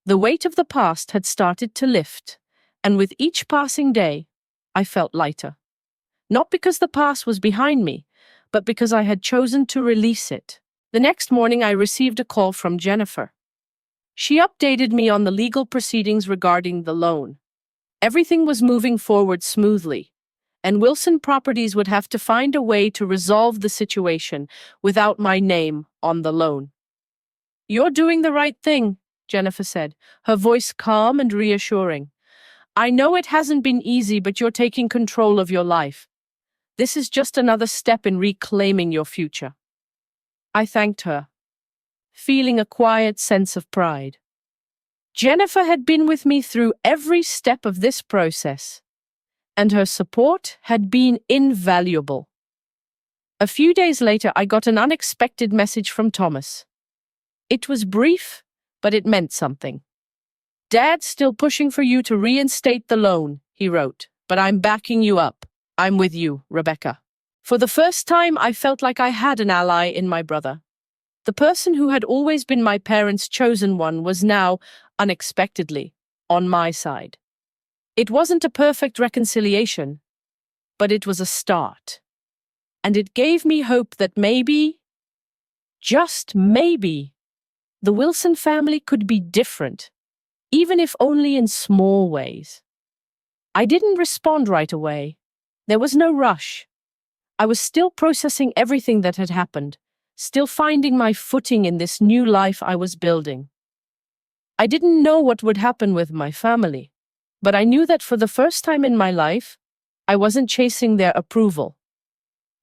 The weight of the past had started to lift, and with each passing day, I felt lighter. Not because the past was behind me, but because I had chosen to release it. The next morning, I received a call from Jennifer. She updated me on the legal proceedings regarding the loan. Everything was moving forward smoothly, and Wilson Properties would have to find a way to resolve the situation without my name on the loan. "You're doing the right thing," Jennifer said, her voice calm and reassuring. "I know it hasn't been easy, but you're taking control of your life. This is just another step in reclaiming your future." I thanked her, feeling a quiet sense of pride. Jennifer had been with me through every step of this process, and her support had been invaluable. A few days later, I got an unexpected message from Thomas. It was brief, but it meant something. "Dad's still pushing for you to reinstate the loan," he wrote, "but I'm backing you up. I'm with you, Rebecca." For the first time, I felt like I had an ally in my brother. The person who had always been my parents' chosen one was now, unexpectedly, on my side. It wasn't a perfect reconciliation, but it was a start. And it gave me hope that maybe, just maybe, the Wilson family could be different, even if only in small ways. I didn't respond right away. There was no rush. I was still processing everything that had happened, still finding my footing in this new life I was building. I didn't know what would happen with my family, but I knew that for the first time in my life, I wasn't chasing their approval.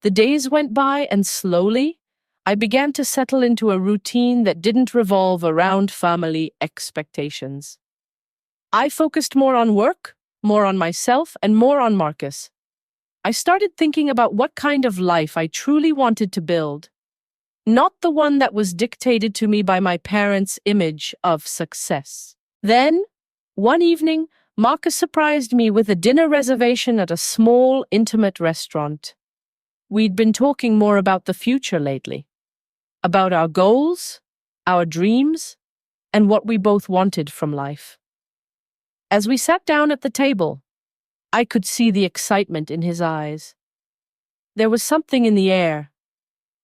The days went by, and slowly, I began to settle into a routine that didn't revolve around family expectations. I focused more on work, more on myself, and more on Marcus. I started thinking about what kind of life I truly wanted to build, not the one that was dictated to me by my parents' image of success. Then, one evening, Marcus surprised me with a dinner reservation at a small, intimate restaurant. We'd been talking more about the future lately, about our goals, our dreams, and what we both wanted from life. As we sat down at the table, I could see the excitement in his eyes. There was something in the air,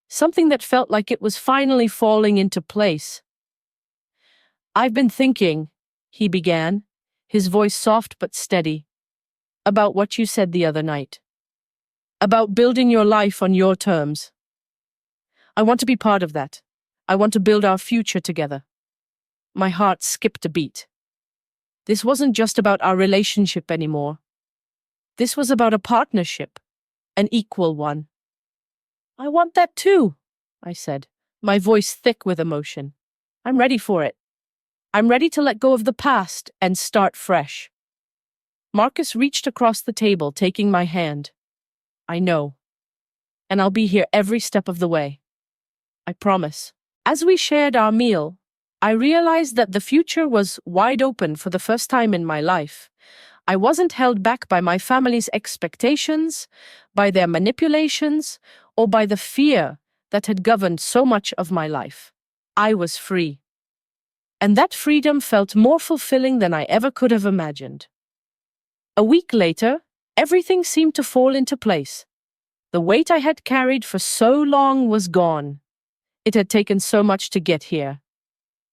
something that felt like it was finally falling into place. "I've been thinking," he began, his voice soft but steady, "about what you said the other night. About building your life on your terms. I want to be part of that. I want to build our future together." My heart skipped a beat. This wasn't just about our relationship anymore. This was about a partnership, an equal one. "I want that too," I said, my voice thick with emotion. "I'm ready for it. I'm ready to let go of the past and start fresh." Marcus reached across the table, taking my hand. "I know. And I'll be here every step of the way. I promise." As we shared our meal, I realized that the future was wide open for the first time in my life. I wasn't held back by my family's expectations, by their manipulations, or by the fear that had governed so much of my life. I was free. And that freedom felt more fulfilling than I ever could have imagined. A week later, everything seemed to fall into place. The weight I had carried for so long was gone. It had taken so much to get here.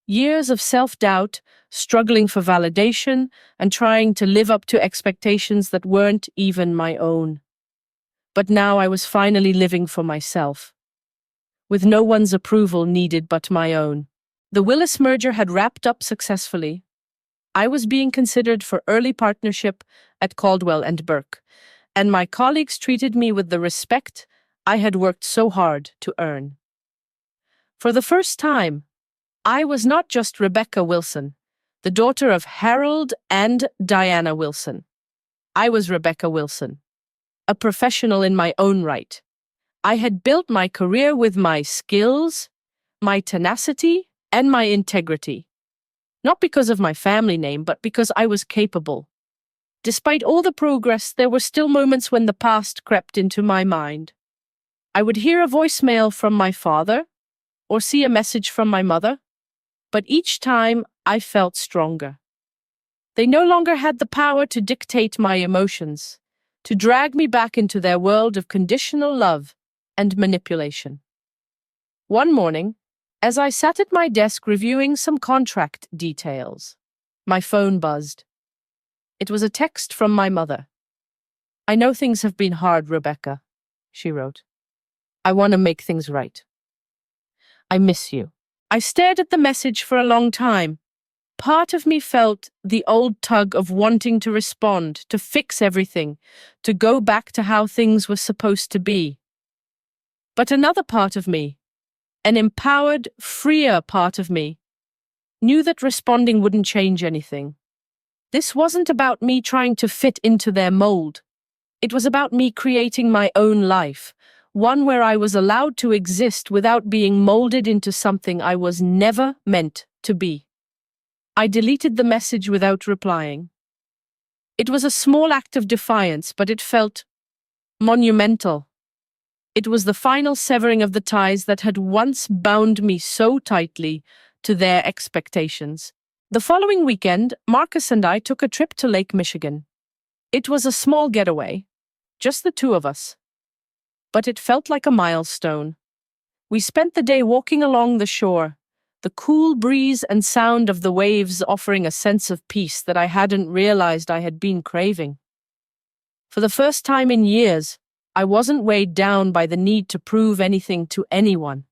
Years of self-doubt, struggling for validation, and trying to live up to expectations that weren't even my own. But now I was finally living for myself, with no one's approval needed but my own. The Willis merger had wrapped up successfully. I was being considered for early partnership at Caldwell and Burke, and my colleagues treated me with the respect I had worked so hard to earn. For the first time, I was not just Rebecca Wilson, the daughter of Harold and Diana Wilson. I was Rebecca Wilson, a professional in my own right. I had built my career with my skills, my tenacity, and my integrity. Not because of my family name, but because I was capable. Despite all the progress, there were still moments when the past crept into my mind. I would hear a voicemail from my father, or see a message from my mother, but each time I felt stronger. They no longer had the power to dictate my emotions, to drag me back into their world of conditional love and manipulation. One morning, as I sat at my desk reviewing some contract details, my phone buzzed. It was a text from my mother. "I know things have been hard, Rebecca," she wrote. "I want to make things right. I miss you." I stared at the message for a long time. Part of me felt the old tug of wanting to respond, to fix everything, to go back to how things were supposed to be. But another part of me, an empowered, freer part of me, knew that responding wouldn't change anything. This wasn't about me trying to fit into their mold. It was about me creating my own life, one where I was allowed to exist without being molded into something I was never meant to be. I deleted the message without replying. It was a small act of defiance, but it felt monumental. It was the final severing of the ties that had once bound me so tightly to their expectations. The following weekend, Marcus and I took a trip to Lake Michigan. It was a small getaway, just the two of us. But it felt like a milestone. We spent the day walking along the shore, the cool breeze and sound of the waves offering a sense of peace that I hadn't realized I had been craving. For the first time in years, I wasn't weighed down by the need to prove anything to anyone.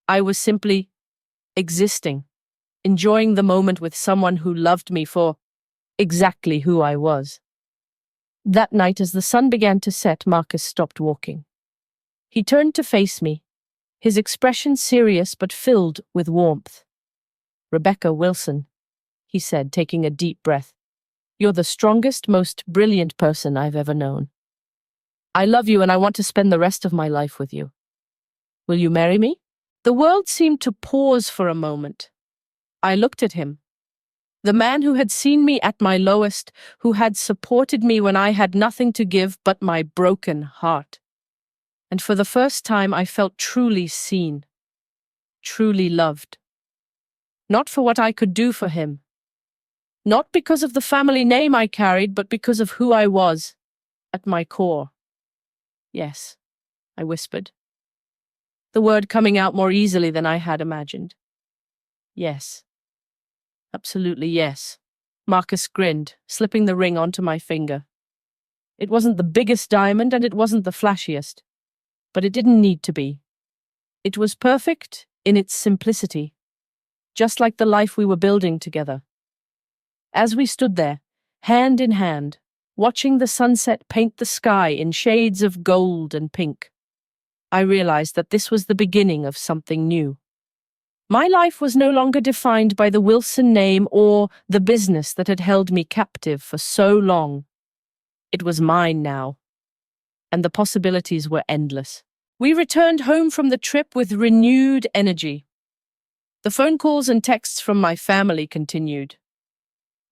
I was simply existing, enjoying the moment with someone who loved me for exactly who I was. That night, as the sun began to set, Marcus stopped walking. He turned to face me, his expression serious but filled with warmth. "Rebecca Wilson," he said, taking a deep breath. "You're the strongest, most brilliant person I've ever known. I love you and I want to spend the rest of my life with you. Will you marry me?" The world seemed to pause for a moment. I looked at him. The man who had seen me at my lowest, who had supported me when I had nothing to give but my broken heart. And for the first time I felt truly seen, truly loved. Not for what I could do for him. Not because of the family name I carried, but because of who I was, at my core. "Yes," I whispered, the word coming out more easily than I had imagined. "Yes. Absolutely yes." Marcus grinned, slipping the ring onto my finger. It wasn't the biggest diamond and it wasn't the flashiest, but it didn't need to be. It was perfect in its simplicity, just like the life we were building together. As we stood there, hand in hand, watching the sunset paint the sky in shades of gold and pink, I realized that this was the beginning of something new. My life was no longer defined by the Wilson name or the business that had held me captive for so long. It was mine now, and the possibilities were endless. We returned home from the trip with renewed energy. The phone calls and texts from my family continued,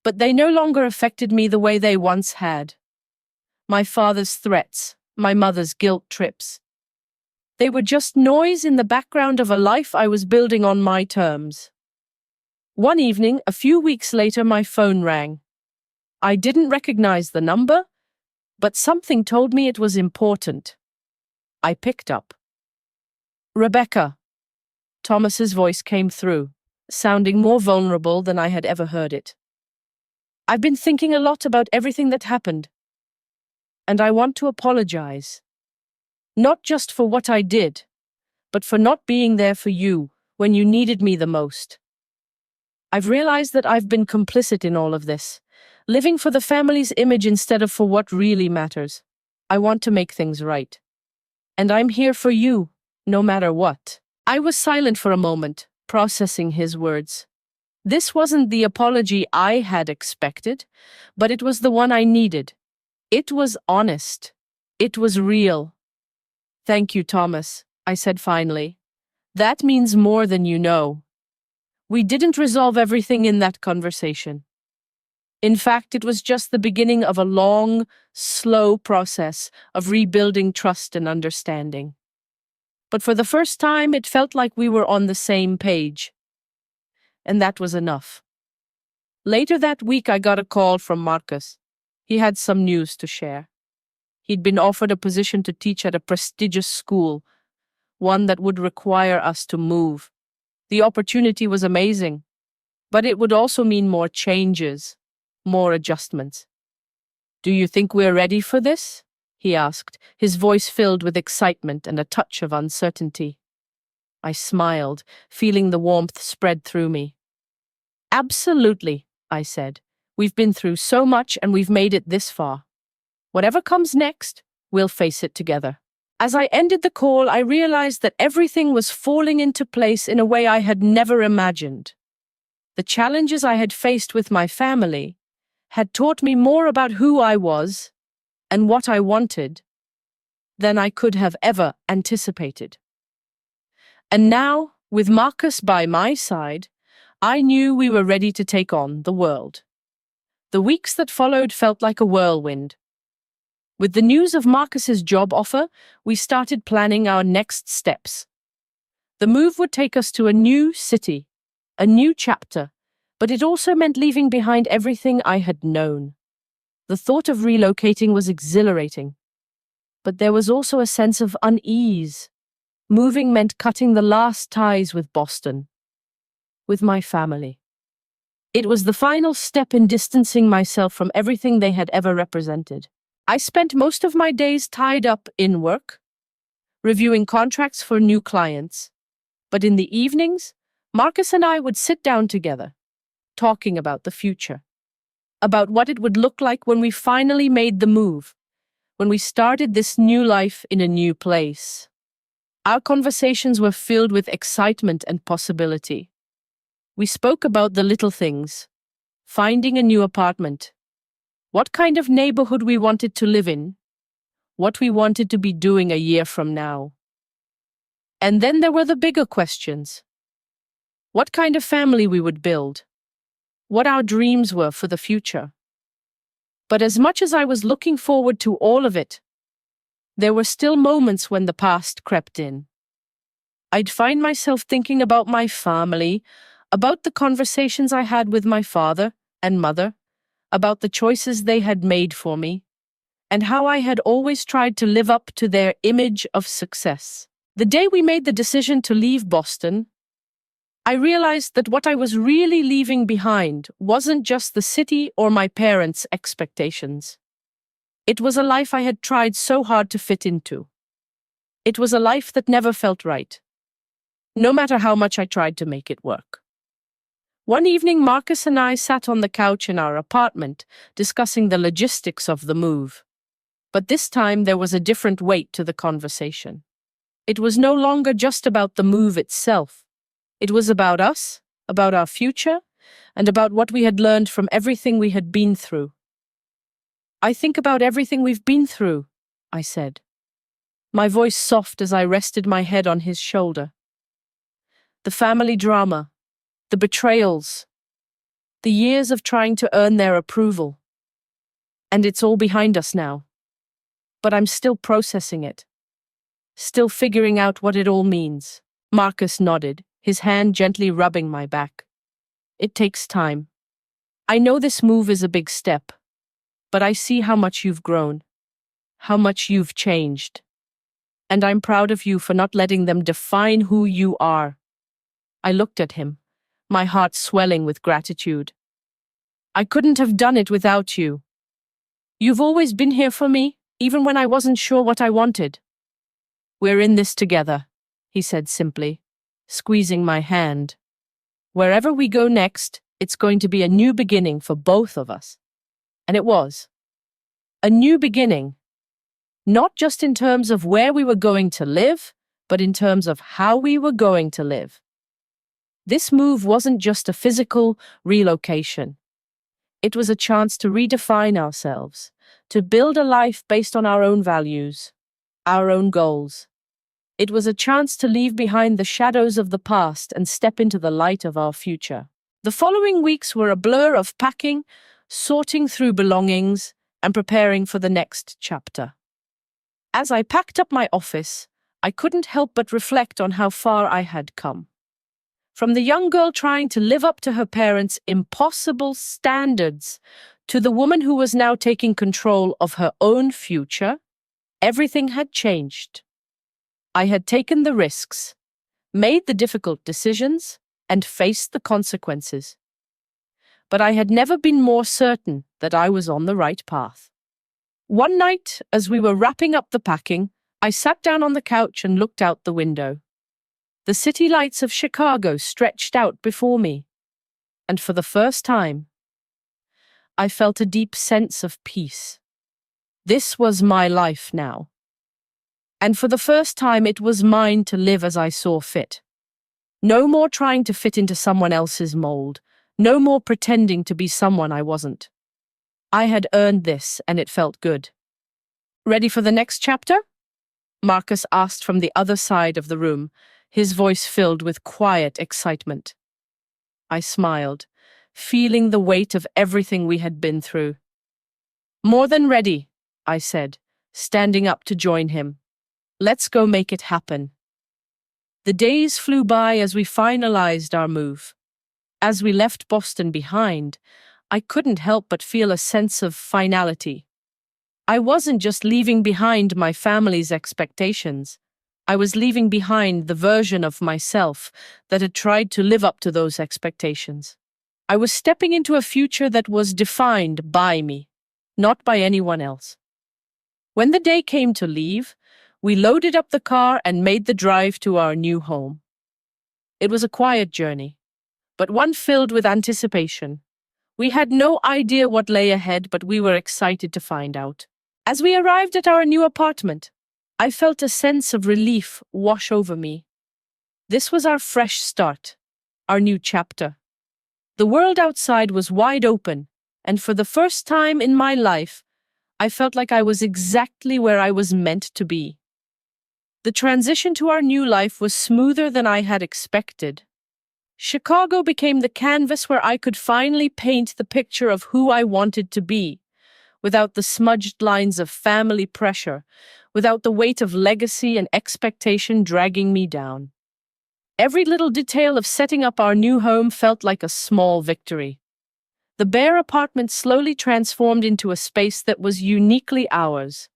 but they no longer affected me the way they once had. My father's threats, my mother's guilt trips, they were just noise in the background of a life I was building on my terms. One evening, a few weeks later, my phone rang. I didn't recognize the number, but something told me it was important. I picked up. "Rebecca." Thomas's voice came through, sounding more vulnerable than I had ever heard it. "I've been thinking a lot about everything that happened, and I want to apologize. Not just for what I did, but for not being there for you when you needed me the most. I've realized that I've been complicit in all of this, living for the family's image instead of for what really matters. I want to make things right. And I'm here for you, no matter what." I was silent for a moment, processing his words. This wasn't the apology I had expected, but it was the one I needed. It was honest. It was real. "Thank you, Thomas," I said finally. "That means more than you know." We didn't resolve everything in that conversation. In fact, it was just the beginning of a long, slow process of rebuilding trust and understanding. But for the first time, it felt like we were on the same page. And that was enough. Later that week, I got a call from Marcus. He had some news to share. He'd been offered a position to teach at a prestigious school, one that would require us to move. The opportunity was amazing, but it would also mean more changes, more adjustments. "Do you think we're ready for this?" he asked, his voice filled with excitement and a touch of uncertainty. I smiled, feeling the warmth spread through me. "Absolutely," I said. "We've been through so much and we've made it this far. Whatever comes next, we'll face it together." As I ended the call, I realized that everything was falling into place in a way I had never imagined. The challenges I had faced with my family had taught me more about who I was and what I wanted than I could have ever anticipated. And now, with Marcus by my side, I knew we were ready to take on the world. The weeks that followed felt like a whirlwind. With the news of Marcus's job offer, we started planning our next steps. The move would take us to a new city, a new chapter, but it also meant leaving behind everything I had known. The thought of relocating was exhilarating, but there was also a sense of unease. Moving meant cutting the last ties with Boston, with my family. It was the final step in distancing myself from everything they had ever represented. I spent most of my days tied up in work, reviewing contracts for new clients. But in the evenings, Marcus and I would sit down together, talking about the future, about what it would look like when we finally made the move, when we started this new life in a new place. Our conversations were filled with excitement and possibility. We spoke about the little things, finding a new apartment, what kind of neighborhood we wanted to live in, what we wanted to be doing a year from now. And then there were the bigger questions. What kind of family we would build, what our dreams were for the future. But as much as I was looking forward to all of it, there were still moments when the past crept in. I'd find myself thinking about my family, about the conversations I had with my father and mother, about the choices they had made for me, and how I had always tried to live up to their image of success. The day we made the decision to leave Boston, I realized that what I was really leaving behind wasn't just the city or my parents' expectations. It was a life I had tried so hard to fit into. It was a life that never felt right, no matter how much I tried to make it work. One evening, Marcus and I sat on the couch in our apartment, discussing the logistics of the move. But this time there was a different weight to the conversation. It was no longer just about the move itself. It was about us, about our future, and about what we had learned from everything we had been through. I think about everything we've been through, I said, my voice soft as I rested my head on his shoulder. The family drama, the betrayals, the years of trying to earn their approval. And it's all behind us now. But I'm still processing it, still figuring out what it all means. Marcus nodded, his hand gently rubbing my back. It takes time. I know this move is a big step, but I see how much you've grown, how much you've changed. And I'm proud of you for not letting them define who you are. I looked at him, my heart swelling with gratitude. I couldn't have done it without you. You've always been here for me, even when I wasn't sure what I wanted. We're in this together, he said simply, squeezing my hand. Wherever we go next, it's going to be a new beginning for both of us. And it was. A new beginning. Not just in terms of where we were going to live, but in terms of how we were going to live. This move wasn't just a physical relocation. It was a chance to redefine ourselves, to build a life based on our own values, our own goals. It was a chance to leave behind the shadows of the past and step into the light of our future. The following weeks were a blur of packing, sorting through belongings, and preparing for the next chapter. As I packed up my office, I couldn't help but reflect on how far I had come. From the young girl trying to live up to her parents' impossible standards, to the woman who was now taking control of her own future, everything had changed. I had taken the risks, made the difficult decisions, and faced the consequences. But I had never been more certain that I was on the right path. One night, as we were wrapping up the packing, I sat down on the couch and looked out the window. The city lights of Chicago stretched out before me, and for the first time, I felt a deep sense of peace. This was my life now. And for the first time, it was mine to live as I saw fit. No more trying to fit into someone else's mold. No more pretending to be someone I wasn't. I had earned this, and it felt good. Ready for the next chapter? Marcus asked from the other side of the room, his voice filled with quiet excitement. I smiled, feeling the weight of everything we had been through. More than ready, I said, standing up to join him. Let's go make it happen. The days flew by as we finalized our move. As we left Boston behind, I couldn't help but feel a sense of finality. I wasn't just leaving behind my family's expectations. I was leaving behind the version of myself that had tried to live up to those expectations. I was stepping into a future that was defined by me, not by anyone else. When the day came to leave, we loaded up the car and made the drive to our new home. It was a quiet journey, but one filled with anticipation. We had no idea what lay ahead, but we were excited to find out. As we arrived at our new apartment, I felt a sense of relief wash over me. This was our fresh start, our new chapter. The world outside was wide open, and for the first time in my life, I felt like I was exactly where I was meant to be. The transition to our new life was smoother than I had expected. Chicago became the canvas where I could finally paint the picture of who I wanted to be, without the smudged lines of family pressure, without the weight of legacy and expectation dragging me down. Every little detail of setting up our new home felt like a small victory. The bare apartment slowly transformed into a space that was uniquely ours,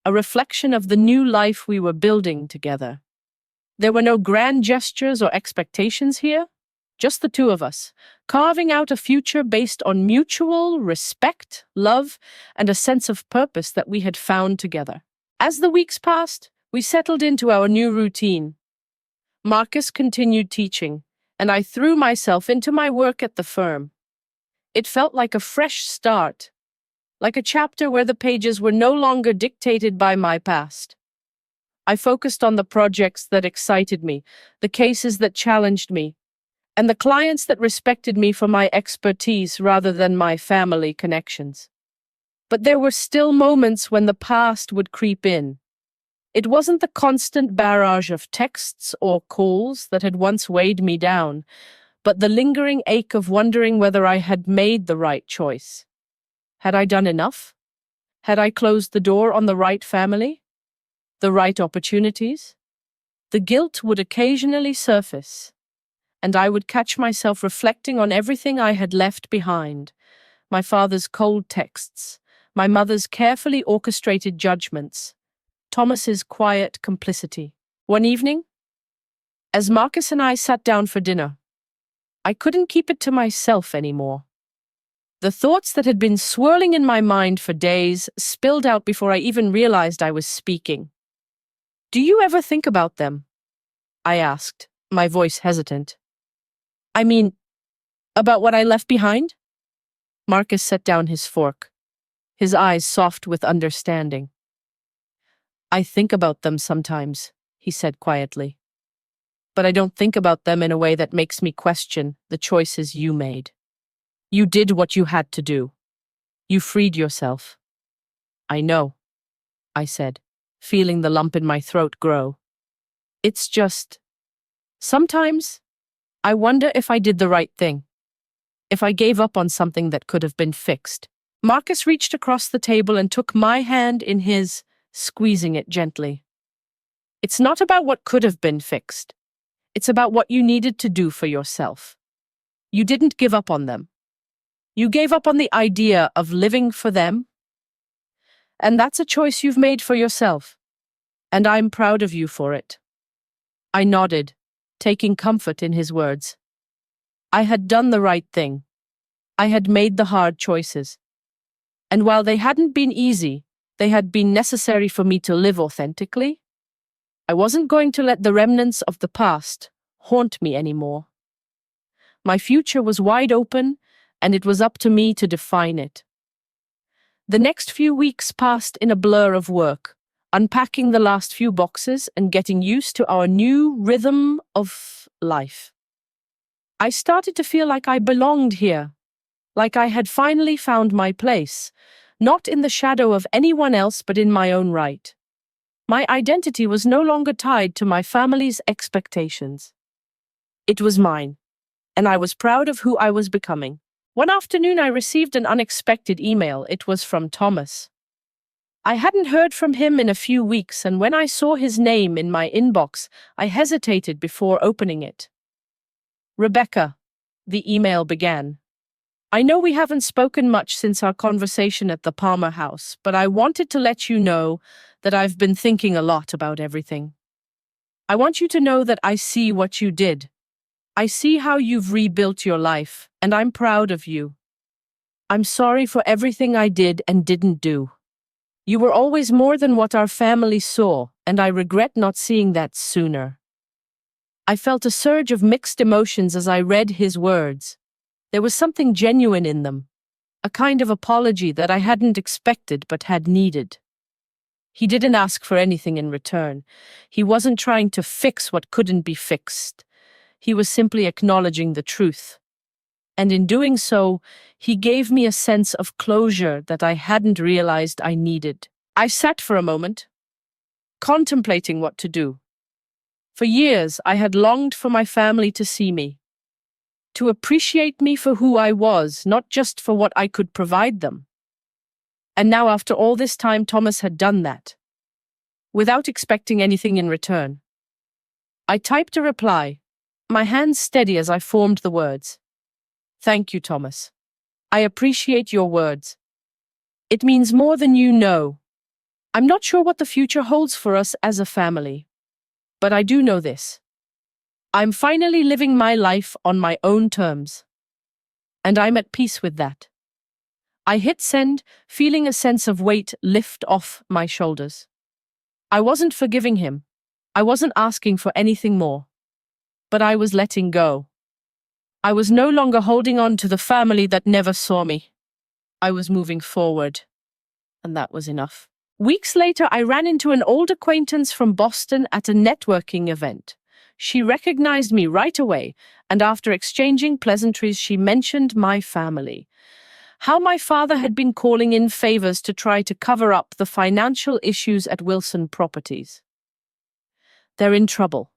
a reflection of the new life we were building together. There were no grand gestures or expectations here, just the two of us, carving out a future based on mutual respect, love, and a sense of purpose that we had found together. As the weeks passed, we settled into our new routine. Marcus continued teaching, and I threw myself into my work at the firm. It felt like a fresh start, like a chapter where the pages were no longer dictated by my past. I focused on the projects that excited me, the cases that challenged me, and the clients that respected me for my expertise rather than my family connections. But there were still moments when the past would creep in. It wasn't the constant barrage of texts or calls that had once weighed me down, but the lingering ache of wondering whether I had made the right choice. Had I done enough? Had I closed the door on the right family? The right opportunities? The guilt would occasionally surface, and I would catch myself reflecting on everything I had left behind. My father's cold texts, my mother's carefully orchestrated judgments, Thomas's quiet complicity. One evening, as Marcus and I sat down for dinner, I couldn't keep it to myself anymore. The thoughts that had been swirling in my mind for days spilled out before I even realized I was speaking. "Do you ever think about them?" I asked, my voice hesitant. "I mean, about what I left behind?" Marcus set down his fork, his eyes soft with understanding. "I think about them sometimes," he said quietly. "But I don't think about them in a way that makes me question the choices you made. You did what you had to do. You freed yourself." "I know," I said, feeling the lump in my throat grow. "It's just, sometimes I wonder if I did the right thing, if I gave up on something that could have been fixed." Marcus reached across the table and took my hand in his, squeezing it gently. "It's not about what could have been fixed. It's about what you needed to do for yourself. You didn't give up on them. You gave up on the idea of living for them. And that's a choice you've made for yourself. And I'm proud of you for it." I nodded, taking comfort in his words. I had done the right thing. I had made the hard choices. And while they hadn't been easy, they had been necessary for me to live authentically. I wasn't going to let the remnants of the past haunt me anymore. My future was wide open, and it was up to me to define it. The next few weeks passed in a blur of work, unpacking the last few boxes and getting used to our new rhythm of life. I started to feel like I belonged here, like I had finally found my place, not in the shadow of anyone else but in my own right. My identity was no longer tied to my family's expectations. It was mine, and I was proud of who I was becoming. One afternoon I received an unexpected email. It was from Thomas. I hadn't heard from him in a few weeks, and when I saw his name in my inbox, I hesitated before opening it. "Rebecca," the email began. "I know we haven't spoken much since our conversation at the Palmer house, but I wanted to let you know that I've been thinking a lot about everything. I want you to know that I see what you did. I see how you've rebuilt your life, and I'm proud of you. I'm sorry for everything I did and didn't do. You were always more than what our family saw, and I regret not seeing that sooner." I felt a surge of mixed emotions as I read his words. There was something genuine in them, a kind of apology that I hadn't expected but had needed. He didn't ask for anything in return. He wasn't trying to fix what couldn't be fixed. He was simply acknowledging the truth. And in doing so, he gave me a sense of closure that I hadn't realized I needed. I sat for a moment, contemplating what to do. For years, I had longed for my family to see me, to appreciate me for who I was, not just for what I could provide them. And now, after all this time, Thomas had done that, without expecting anything in return. I typed a reply, my hands steady as I formed the words. Thank you, Thomas. I appreciate your words. It means more than you know. I'm not sure what the future holds for us as a family, but I do know this. I'm finally living my life on my own terms, and I'm at peace with that. I hit send, feeling a sense of weight lift off my shoulders. I wasn't forgiving him. I wasn't asking for anything more. But I was letting go. I was no longer holding on to the family that never saw me. I was moving forward, and that was enough. Weeks later, I ran into an old acquaintance from Boston at a networking event. She recognized me right away, and after exchanging pleasantries, she mentioned my family. How my father had been calling in favors to try to cover up the financial issues at Wilson Properties. They're in trouble,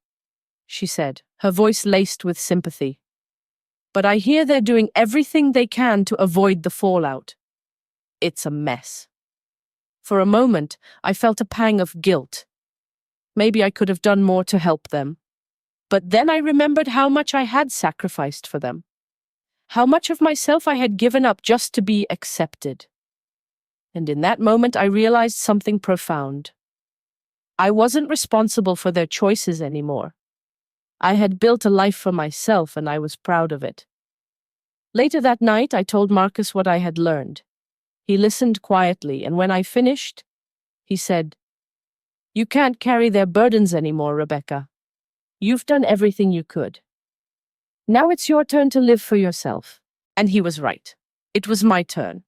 she said, her voice laced with sympathy. But I hear they're doing everything they can to avoid the fallout. It's a mess. For a moment, I felt a pang of guilt. Maybe I could have done more to help them. But then I remembered how much I had sacrificed for them. How much of myself I had given up just to be accepted. And in that moment, I realized something profound. I wasn't responsible for their choices anymore. I had built a life for myself, and I was proud of it. Later that night, I told Marcus what I had learned. He listened quietly, and when I finished, he said, "You can't carry their burdens anymore, Rebecca. You've done everything you could. Now it's your turn to live for yourself." And he was right. It was my turn.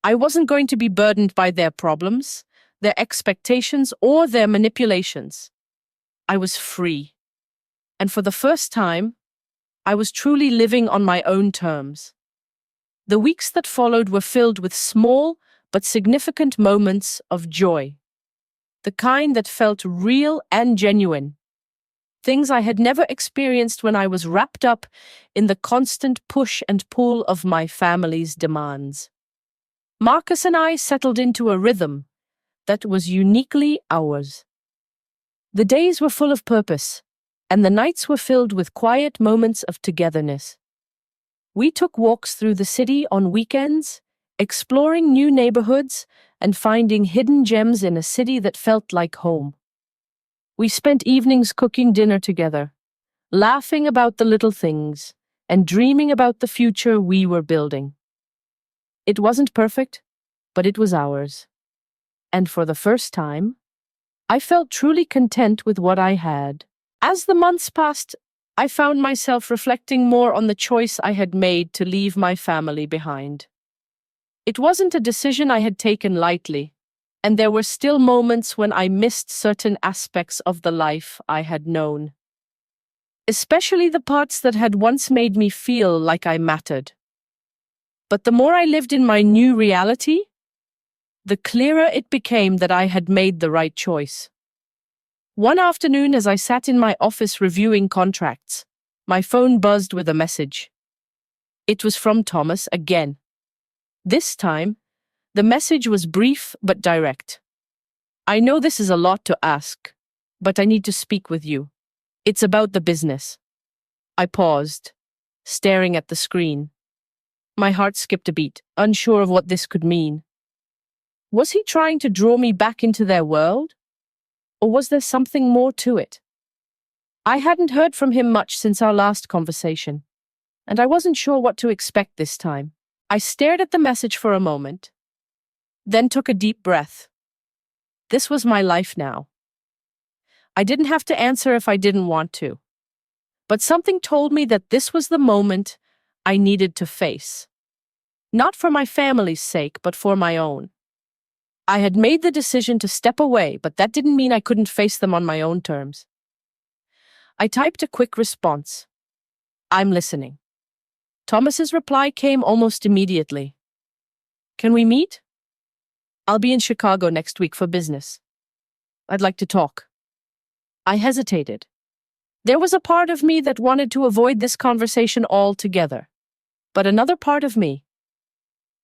I wasn't going to be burdened by their problems, their expectations, or their manipulations. I was free. And for the first time, I was truly living on my own terms. The weeks that followed were filled with small but significant moments of joy. The kind that felt real and genuine. Things I had never experienced when I was wrapped up in the constant push and pull of my family's demands. Marcus and I settled into a rhythm that was uniquely ours. The days were full of purpose, and the nights were filled with quiet moments of togetherness. We took walks through the city on weekends, exploring new neighborhoods and finding hidden gems in a city that felt like home. We spent evenings cooking dinner together, laughing about the little things, and dreaming about the future we were building. It wasn't perfect, but it was ours. And for the first time, I felt truly content with what I had. As the months passed, I found myself reflecting more on the choice I had made to leave my family behind. It wasn't a decision I had taken lightly, and there were still moments when I missed certain aspects of the life I had known. Especially the parts that had once made me feel like I mattered. But the more I lived in my new reality, the clearer it became that I had made the right choice. One afternoon, as I sat in my office reviewing contracts, my phone buzzed with a message. It was from Thomas again. This time, the message was brief but direct. "I know this is a lot to ask, but I need to speak with you. It's about the business." I paused, staring at the screen. My heart skipped a beat, unsure of what this could mean. Was he trying to draw me back into their world? Or was there something more to it? I hadn't heard from him much since our last conversation, and I wasn't sure what to expect this time. I stared at the message for a moment, then took a deep breath. This was my life now. I didn't have to answer if I didn't want to, but something told me that this was the moment I needed to face. Not for my family's sake, but for my own. I had made the decision to step away, but that didn't mean I couldn't face them on my own terms. I typed a quick response. I'm listening. Thomas's reply came almost immediately. Can we meet? I'll be in Chicago next week for business. I'd like to talk. I hesitated. There was a part of me that wanted to avoid this conversation altogether. But another part of me,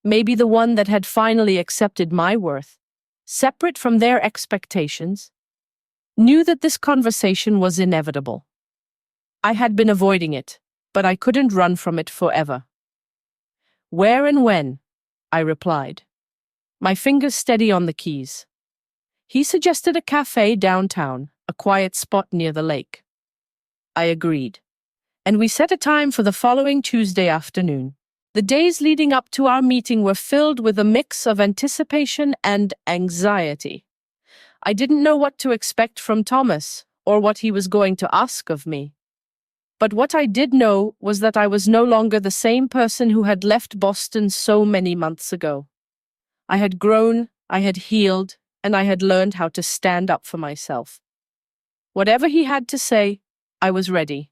maybe the one that had finally accepted my worth, separate from their expectations, knew that this conversation was inevitable. I had been avoiding it, but I couldn't run from it forever. Where and when? I replied, my fingers steady on the keys. He suggested a cafe downtown, a quiet spot near the lake. I agreed, and we set a time for the following Tuesday afternoon. The days leading up to our meeting were filled with a mix of anticipation and anxiety. I didn't know what to expect from Thomas or what he was going to ask of me. But what I did know was that I was no longer the same person who had left Boston so many months ago. I had grown, I had healed, and I had learned how to stand up for myself. Whatever he had to say, I was ready.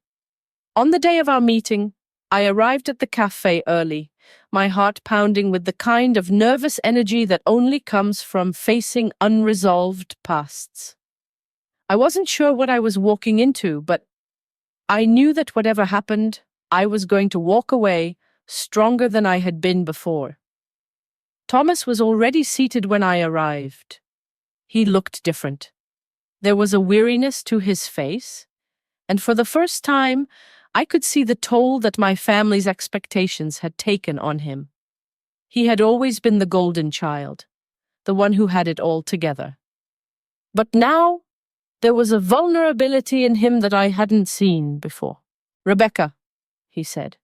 On the day of our meeting, I arrived at the cafe early, my heart pounding with the kind of nervous energy that only comes from facing unresolved pasts. I wasn't sure what I was walking into, but I knew that whatever happened, I was going to walk away stronger than I had been before. Thomas was already seated when I arrived. He looked different. There was a weariness to his face, and for the first time, I could see the toll that my family's expectations had taken on him. He had always been the golden child, the one who had it all together. But now, there was a vulnerability in him that I hadn't seen before. Rebecca, he said,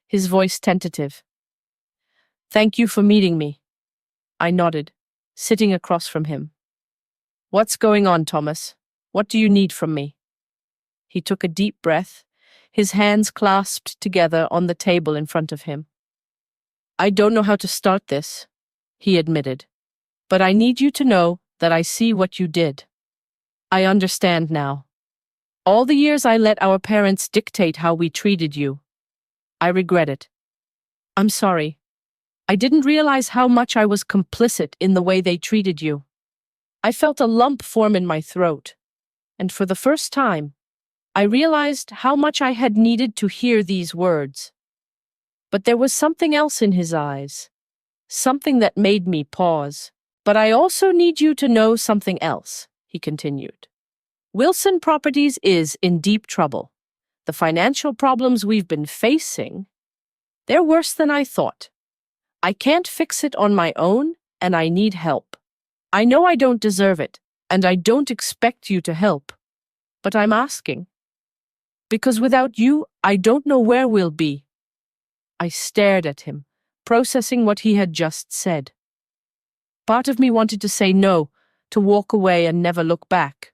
his voice tentative. Thank you for meeting me. I nodded, sitting across from him. What's going on, Thomas? What do you need from me? He took a deep breath, his hands clasped together on the table in front of him. I don't know how to start this, he admitted, but I need you to know that I see what you did. I understand now. All the years I let our parents dictate how we treated you. I regret it. I'm sorry. I didn't realize how much I was complicit in the way they treated you. I felt a lump form in my throat, and for the first time, I realized how much I had needed to hear these words. But there was something else in his eyes, something that made me pause. But I also need you to know something else, he continued. Wilson Properties is in deep trouble. The financial problems we've been facing, they're worse than I thought. I can't fix it on my own, and I need help. I know I don't deserve it, and I don't expect you to help. But I'm asking. Because without you, I don't know where we'll be. I stared at him, processing what he had just said. Part of me wanted to say no, to walk away and never look back.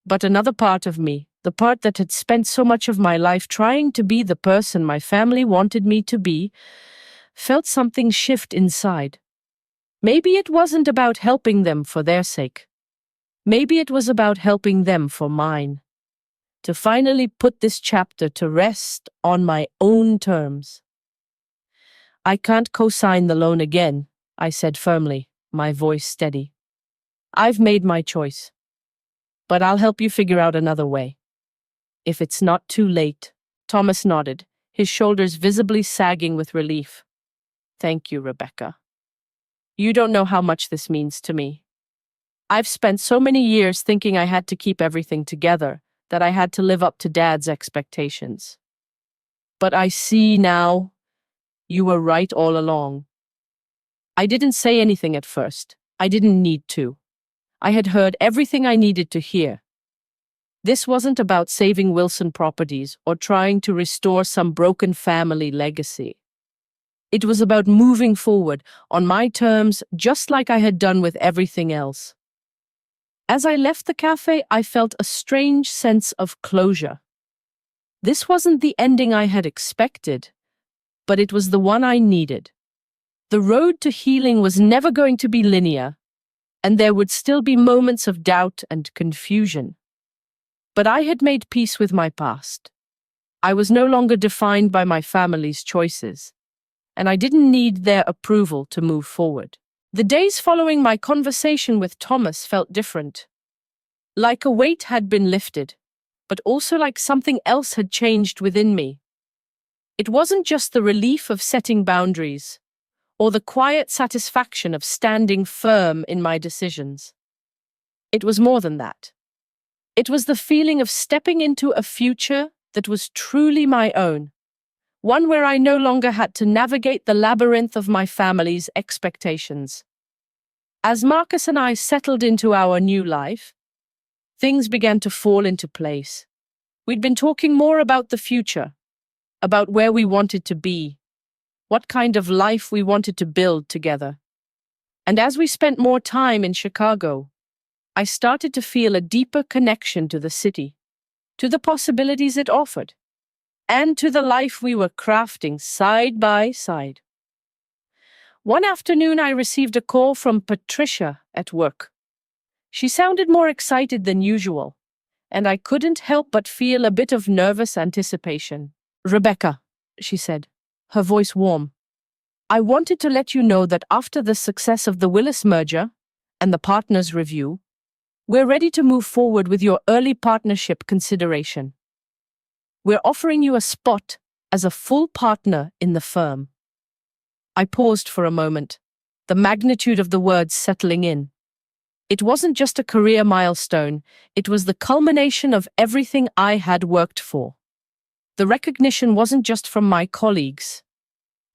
But another part of me, the part that had spent so much of my life trying to be the person my family wanted me to be, felt something shift inside. Maybe it wasn't about helping them for their sake. Maybe it was about helping them for mine. To finally put this chapter to rest on my own terms. I can't co-sign the loan again, I said firmly, my voice steady. I've made my choice. But I'll help you figure out another way. If it's not too late. Thomas nodded, his shoulders visibly sagging with relief. Thank you, Rebecca. You don't know how much this means to me. I've spent so many years thinking I had to keep everything together, that I had to live up to Dad's expectations. But I see now, you were right all along. I didn't say anything at first. I didn't need to. I had heard everything I needed to hear. This wasn't about saving Wilson Properties or trying to restore some broken family legacy. It was about moving forward on my terms, just like I had done with everything else. As I left the cafe, I felt a strange sense of closure. This wasn't the ending I had expected, but it was the one I needed. The road to healing was never going to be linear, and there would still be moments of doubt and confusion. But I had made peace with my past. I was no longer defined by my family's choices, and I didn't need their approval to move forward. The days following my conversation with Thomas felt different. Like a weight had been lifted, but also like something else had changed within me. It wasn't just the relief of setting boundaries, or the quiet satisfaction of standing firm in my decisions. It was more than that. It was the feeling of stepping into a future that was truly my own, one where I no longer had to navigate the labyrinth of my family's expectations. As Marcus and I settled into our new life, things began to fall into place. We'd been talking more about the future, about where we wanted to be, what kind of life we wanted to build together. And as we spent more time in Chicago, I started to feel a deeper connection to the city, to the possibilities it offered, and to the life we were crafting side by side. One afternoon, I received a call from Patricia at work. She sounded more excited than usual, and I couldn't help but feel a bit of nervous anticipation. "Rebecca," she said, her voice warm, "I wanted to let you know that after the success of the Willis merger and the partners review, we're ready to move forward with your early partnership consideration. We're offering you a spot as a full partner in the firm." I paused for a moment, the magnitude of the words settling in. It wasn't just a career milestone, it was the culmination of everything I had worked for. The recognition wasn't just from my colleagues,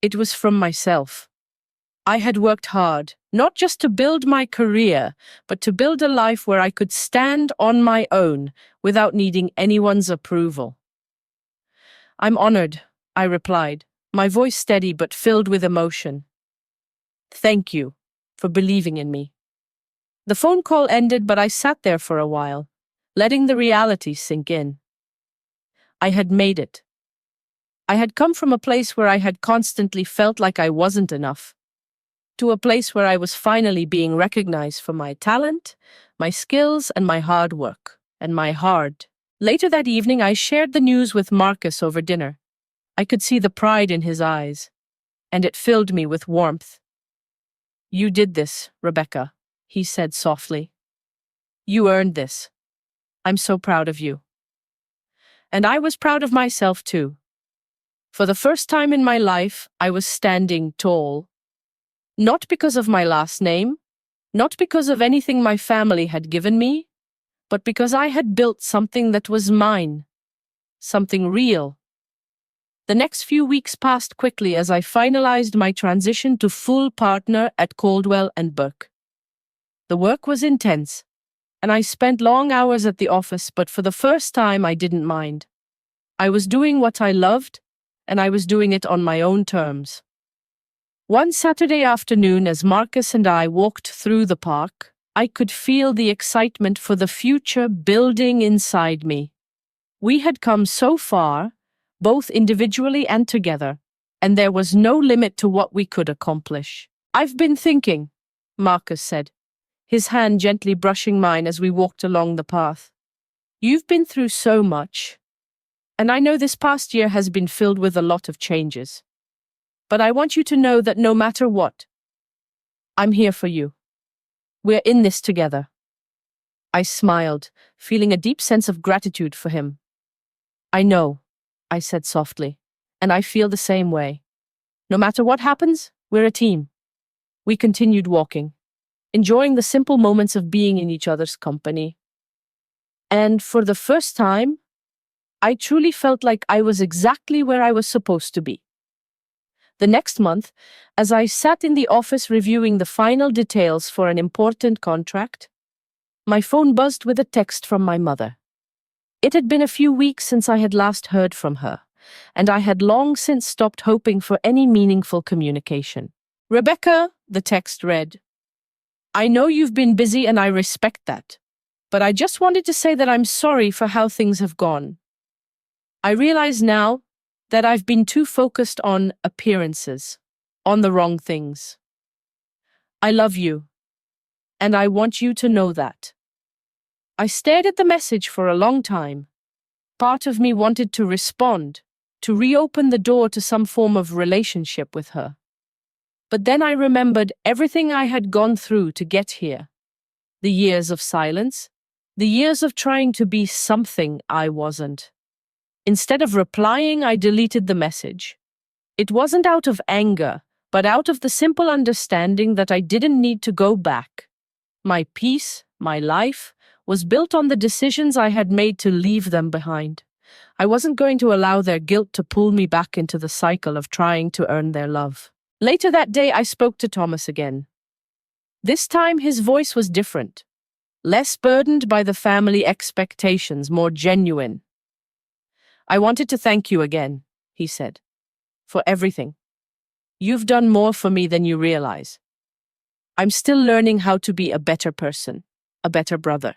it was from myself. I had worked hard, not just to build my career, but to build a life where I could stand on my own without needing anyone's approval. "I'm honored," I replied, my voice steady but filled with emotion. "Thank you for believing in me." The phone call ended, but I sat there for a while, letting the reality sink in. I had made it. I had come from a place where I had constantly felt like I wasn't enough, to a place where I was finally being recognized for my talent, my skills, and my hard work, and my heart. Later that evening, I shared the news with Marcus over dinner. I could see the pride in his eyes, and it filled me with warmth. "You did this, Rebecca," he said softly. "You earned this. I'm so proud of you." And I was proud of myself too. For the first time in my life, I was standing tall. Not because of my last name, not because of anything my family had given me, but because I had built something that was mine, something real. The next few weeks passed quickly as I finalized my transition to full partner at Caldwell and Burke. The work was intense, and I spent long hours at the office, but for the first time I didn't mind. I was doing what I loved, and I was doing it on my own terms. One Saturday afternoon, as Marcus and I walked through the park, I could feel the excitement for the future building inside me. We had come so far, both individually and together, and there was no limit to what we could accomplish. "I've been thinking," Marcus said, his hand gently brushing mine as we walked along the path. "You've been through so much, and I know this past year has been filled with a lot of changes. But I want you to know that no matter what, I'm here for you. We're in this together." I smiled, feeling a deep sense of gratitude for him. "I know," I said softly, "and I feel the same way. No matter what happens, we're a team." We continued walking, enjoying the simple moments of being in each other's company. And for the first time, I truly felt like I was exactly where I was supposed to be. The next month, as I sat in the office reviewing the final details for an important contract, my phone buzzed with a text from my mother. It had been a few weeks since I had last heard from her, and I had long since stopped hoping for any meaningful communication. "Rebecca," the text read, "I know you've been busy and I respect that, but I just wanted to say that I'm sorry for how things have gone. I realize now that I've been too focused on appearances, on the wrong things. I love you, and I want you to know that. I stared at the message for a long time. Part of me wanted to respond, to reopen the door to some form of relationship with her. But then I remembered everything I had gone through to get here. The years of silence, the years of trying to be something I wasn't. Instead of replying, I deleted the message. It wasn't out of anger, but out of the simple understanding that I didn't need to go back. My peace, my life, was built on the decisions I had made to leave them behind. I wasn't going to allow their guilt to pull me back into the cycle of trying to earn their love. Later that day, I spoke to Thomas again. This time, his voice was different. Less burdened by the family expectations, more genuine. I wanted to thank you again, he said, for everything. You've done more for me than you realize. I'm still learning how to be a better person, a better brother.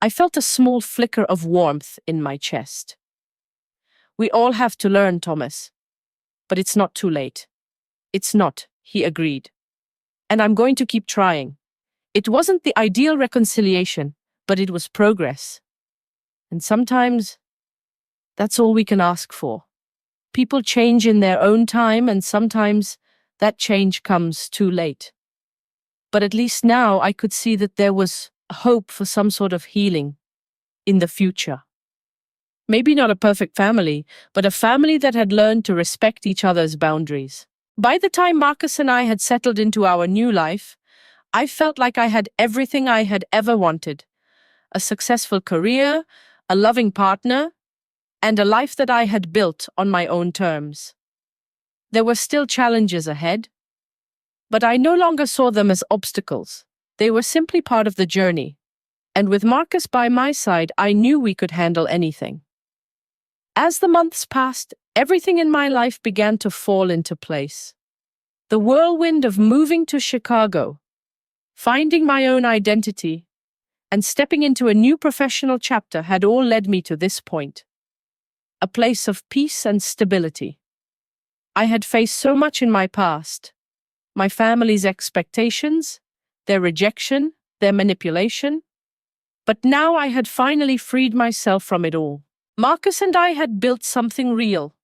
I felt a small flicker of warmth in my chest. We all have to learn, Thomas. But it's not too late. It's not, he agreed. And I'm going to keep trying. It wasn't the ideal reconciliation, but it was progress. And sometimes, that's all we can ask for. People change in their own time, and sometimes that change comes too late. But at least now I could see that there was hope for some sort of healing in the future. Maybe not a perfect family, but a family that had learned to respect each other's boundaries. By the time Marcus and I had settled into our new life, I felt like I had everything I had ever wanted. A successful career, a loving partner, and a life that I had built on my own terms. There were still challenges ahead, but I no longer saw them as obstacles. They were simply part of the journey. And with Marcus by my side, I knew we could handle anything. As the months passed, everything in my life began to fall into place. The whirlwind of moving to Chicago, finding my own identity, and stepping into a new professional chapter had all led me to this point. A place of peace and stability. I had faced so much in my past. My family's expectations, their rejection, their manipulation. But now I had finally freed myself from it all. Marcus and I had built something real,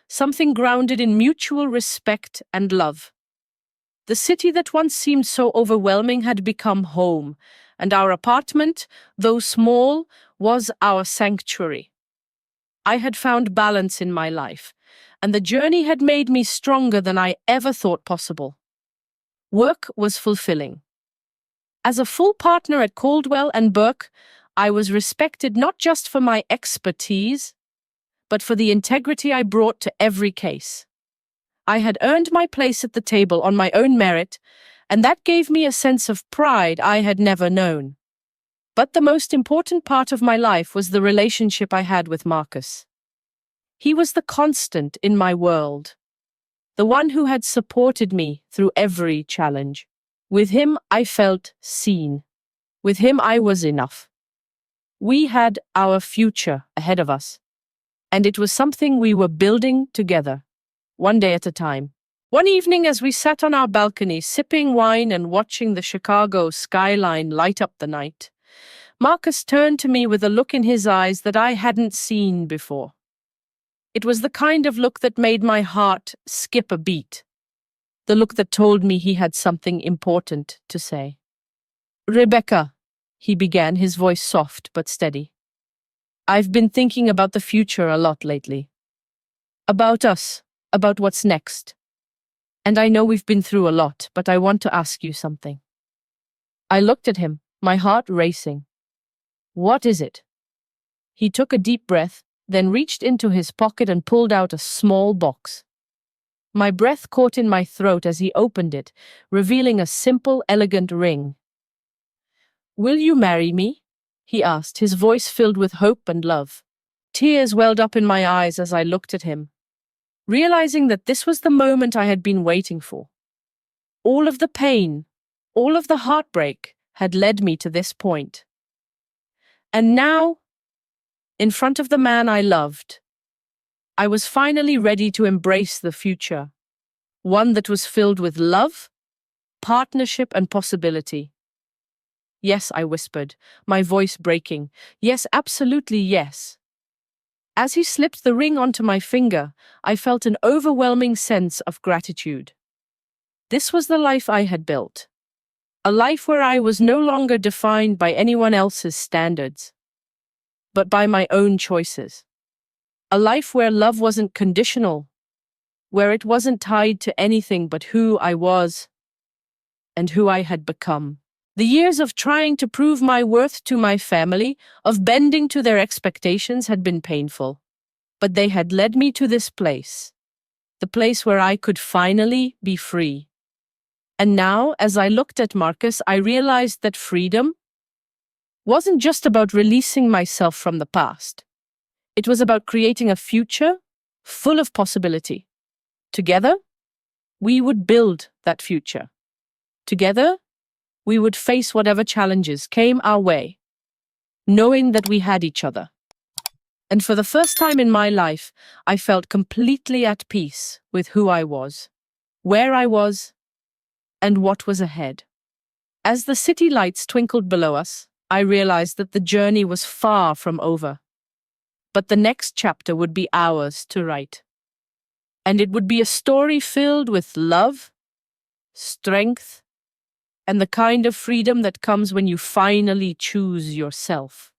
something grounded in mutual respect and love. The city that once seemed so overwhelming had become home, and our apartment, though small, was our sanctuary. I had found balance in my life, and the journey had made me stronger than I ever thought possible. Work was fulfilling. As a full partner at Caldwell and Burke, I was respected not just for my expertise, but for the integrity I brought to every case. I had earned my place at the table on my own merit, and that gave me a sense of pride I had never known. But the most important part of my life was the relationship I had with Marcus. He was the constant in my world, the one who had supported me through every challenge. With him, I felt seen. With him, I was enough. We had our future ahead of us, and it was something we were building together, one day at a time. One evening, as we sat on our balcony, sipping wine and watching the Chicago skyline light up the night, Marcus turned to me with a look in his eyes that I hadn't seen before. It was the kind of look that made my heart skip a beat, the look that told me he had something important to say. "Rebecca," he began, his voice soft but steady. "I've been thinking about the future a lot lately. About us, about what's next. And I know we've been through a lot, but I want to ask you something." I looked at him, my heart racing. "What is it?" He took a deep breath, then reached into his pocket and pulled out a small box. My breath caught in my throat as he opened it, revealing a simple, elegant ring. "Will you marry me?" he asked, his voice filled with hope and love. Tears welled up in my eyes as I looked at him, realizing that this was the moment I had been waiting for. All of the pain, all of the heartbreak had led me to this point. And now, in front of the man I loved, I was finally ready to embrace the future, one that was filled with love, partnership, and possibility. Yes, I whispered, my voice breaking. Yes, absolutely yes. As he slipped the ring onto my finger, I felt an overwhelming sense of gratitude. This was the life I had built. A life where I was no longer defined by anyone else's standards, but by my own choices. A life where love wasn't conditional, where it wasn't tied to anything but who I was and who I had become. The years of trying to prove my worth to my family, of bending to their expectations, had been painful. But they had led me to this place, the place where I could finally be free. And now, as I looked at Marcus, I realized that freedom wasn't just about releasing myself from the past. It was about creating a future full of possibility. Together, we would build that future. Together, we would face whatever challenges came our way, knowing that we had each other. And for the first time in my life, I felt completely at peace with who I was, where I was, and what was ahead. As the city lights twinkled below us, I realized that the journey was far from over. But the next chapter would be ours to write. And it would be a story filled with love, strength, and the kind of freedom that comes when you finally choose yourself.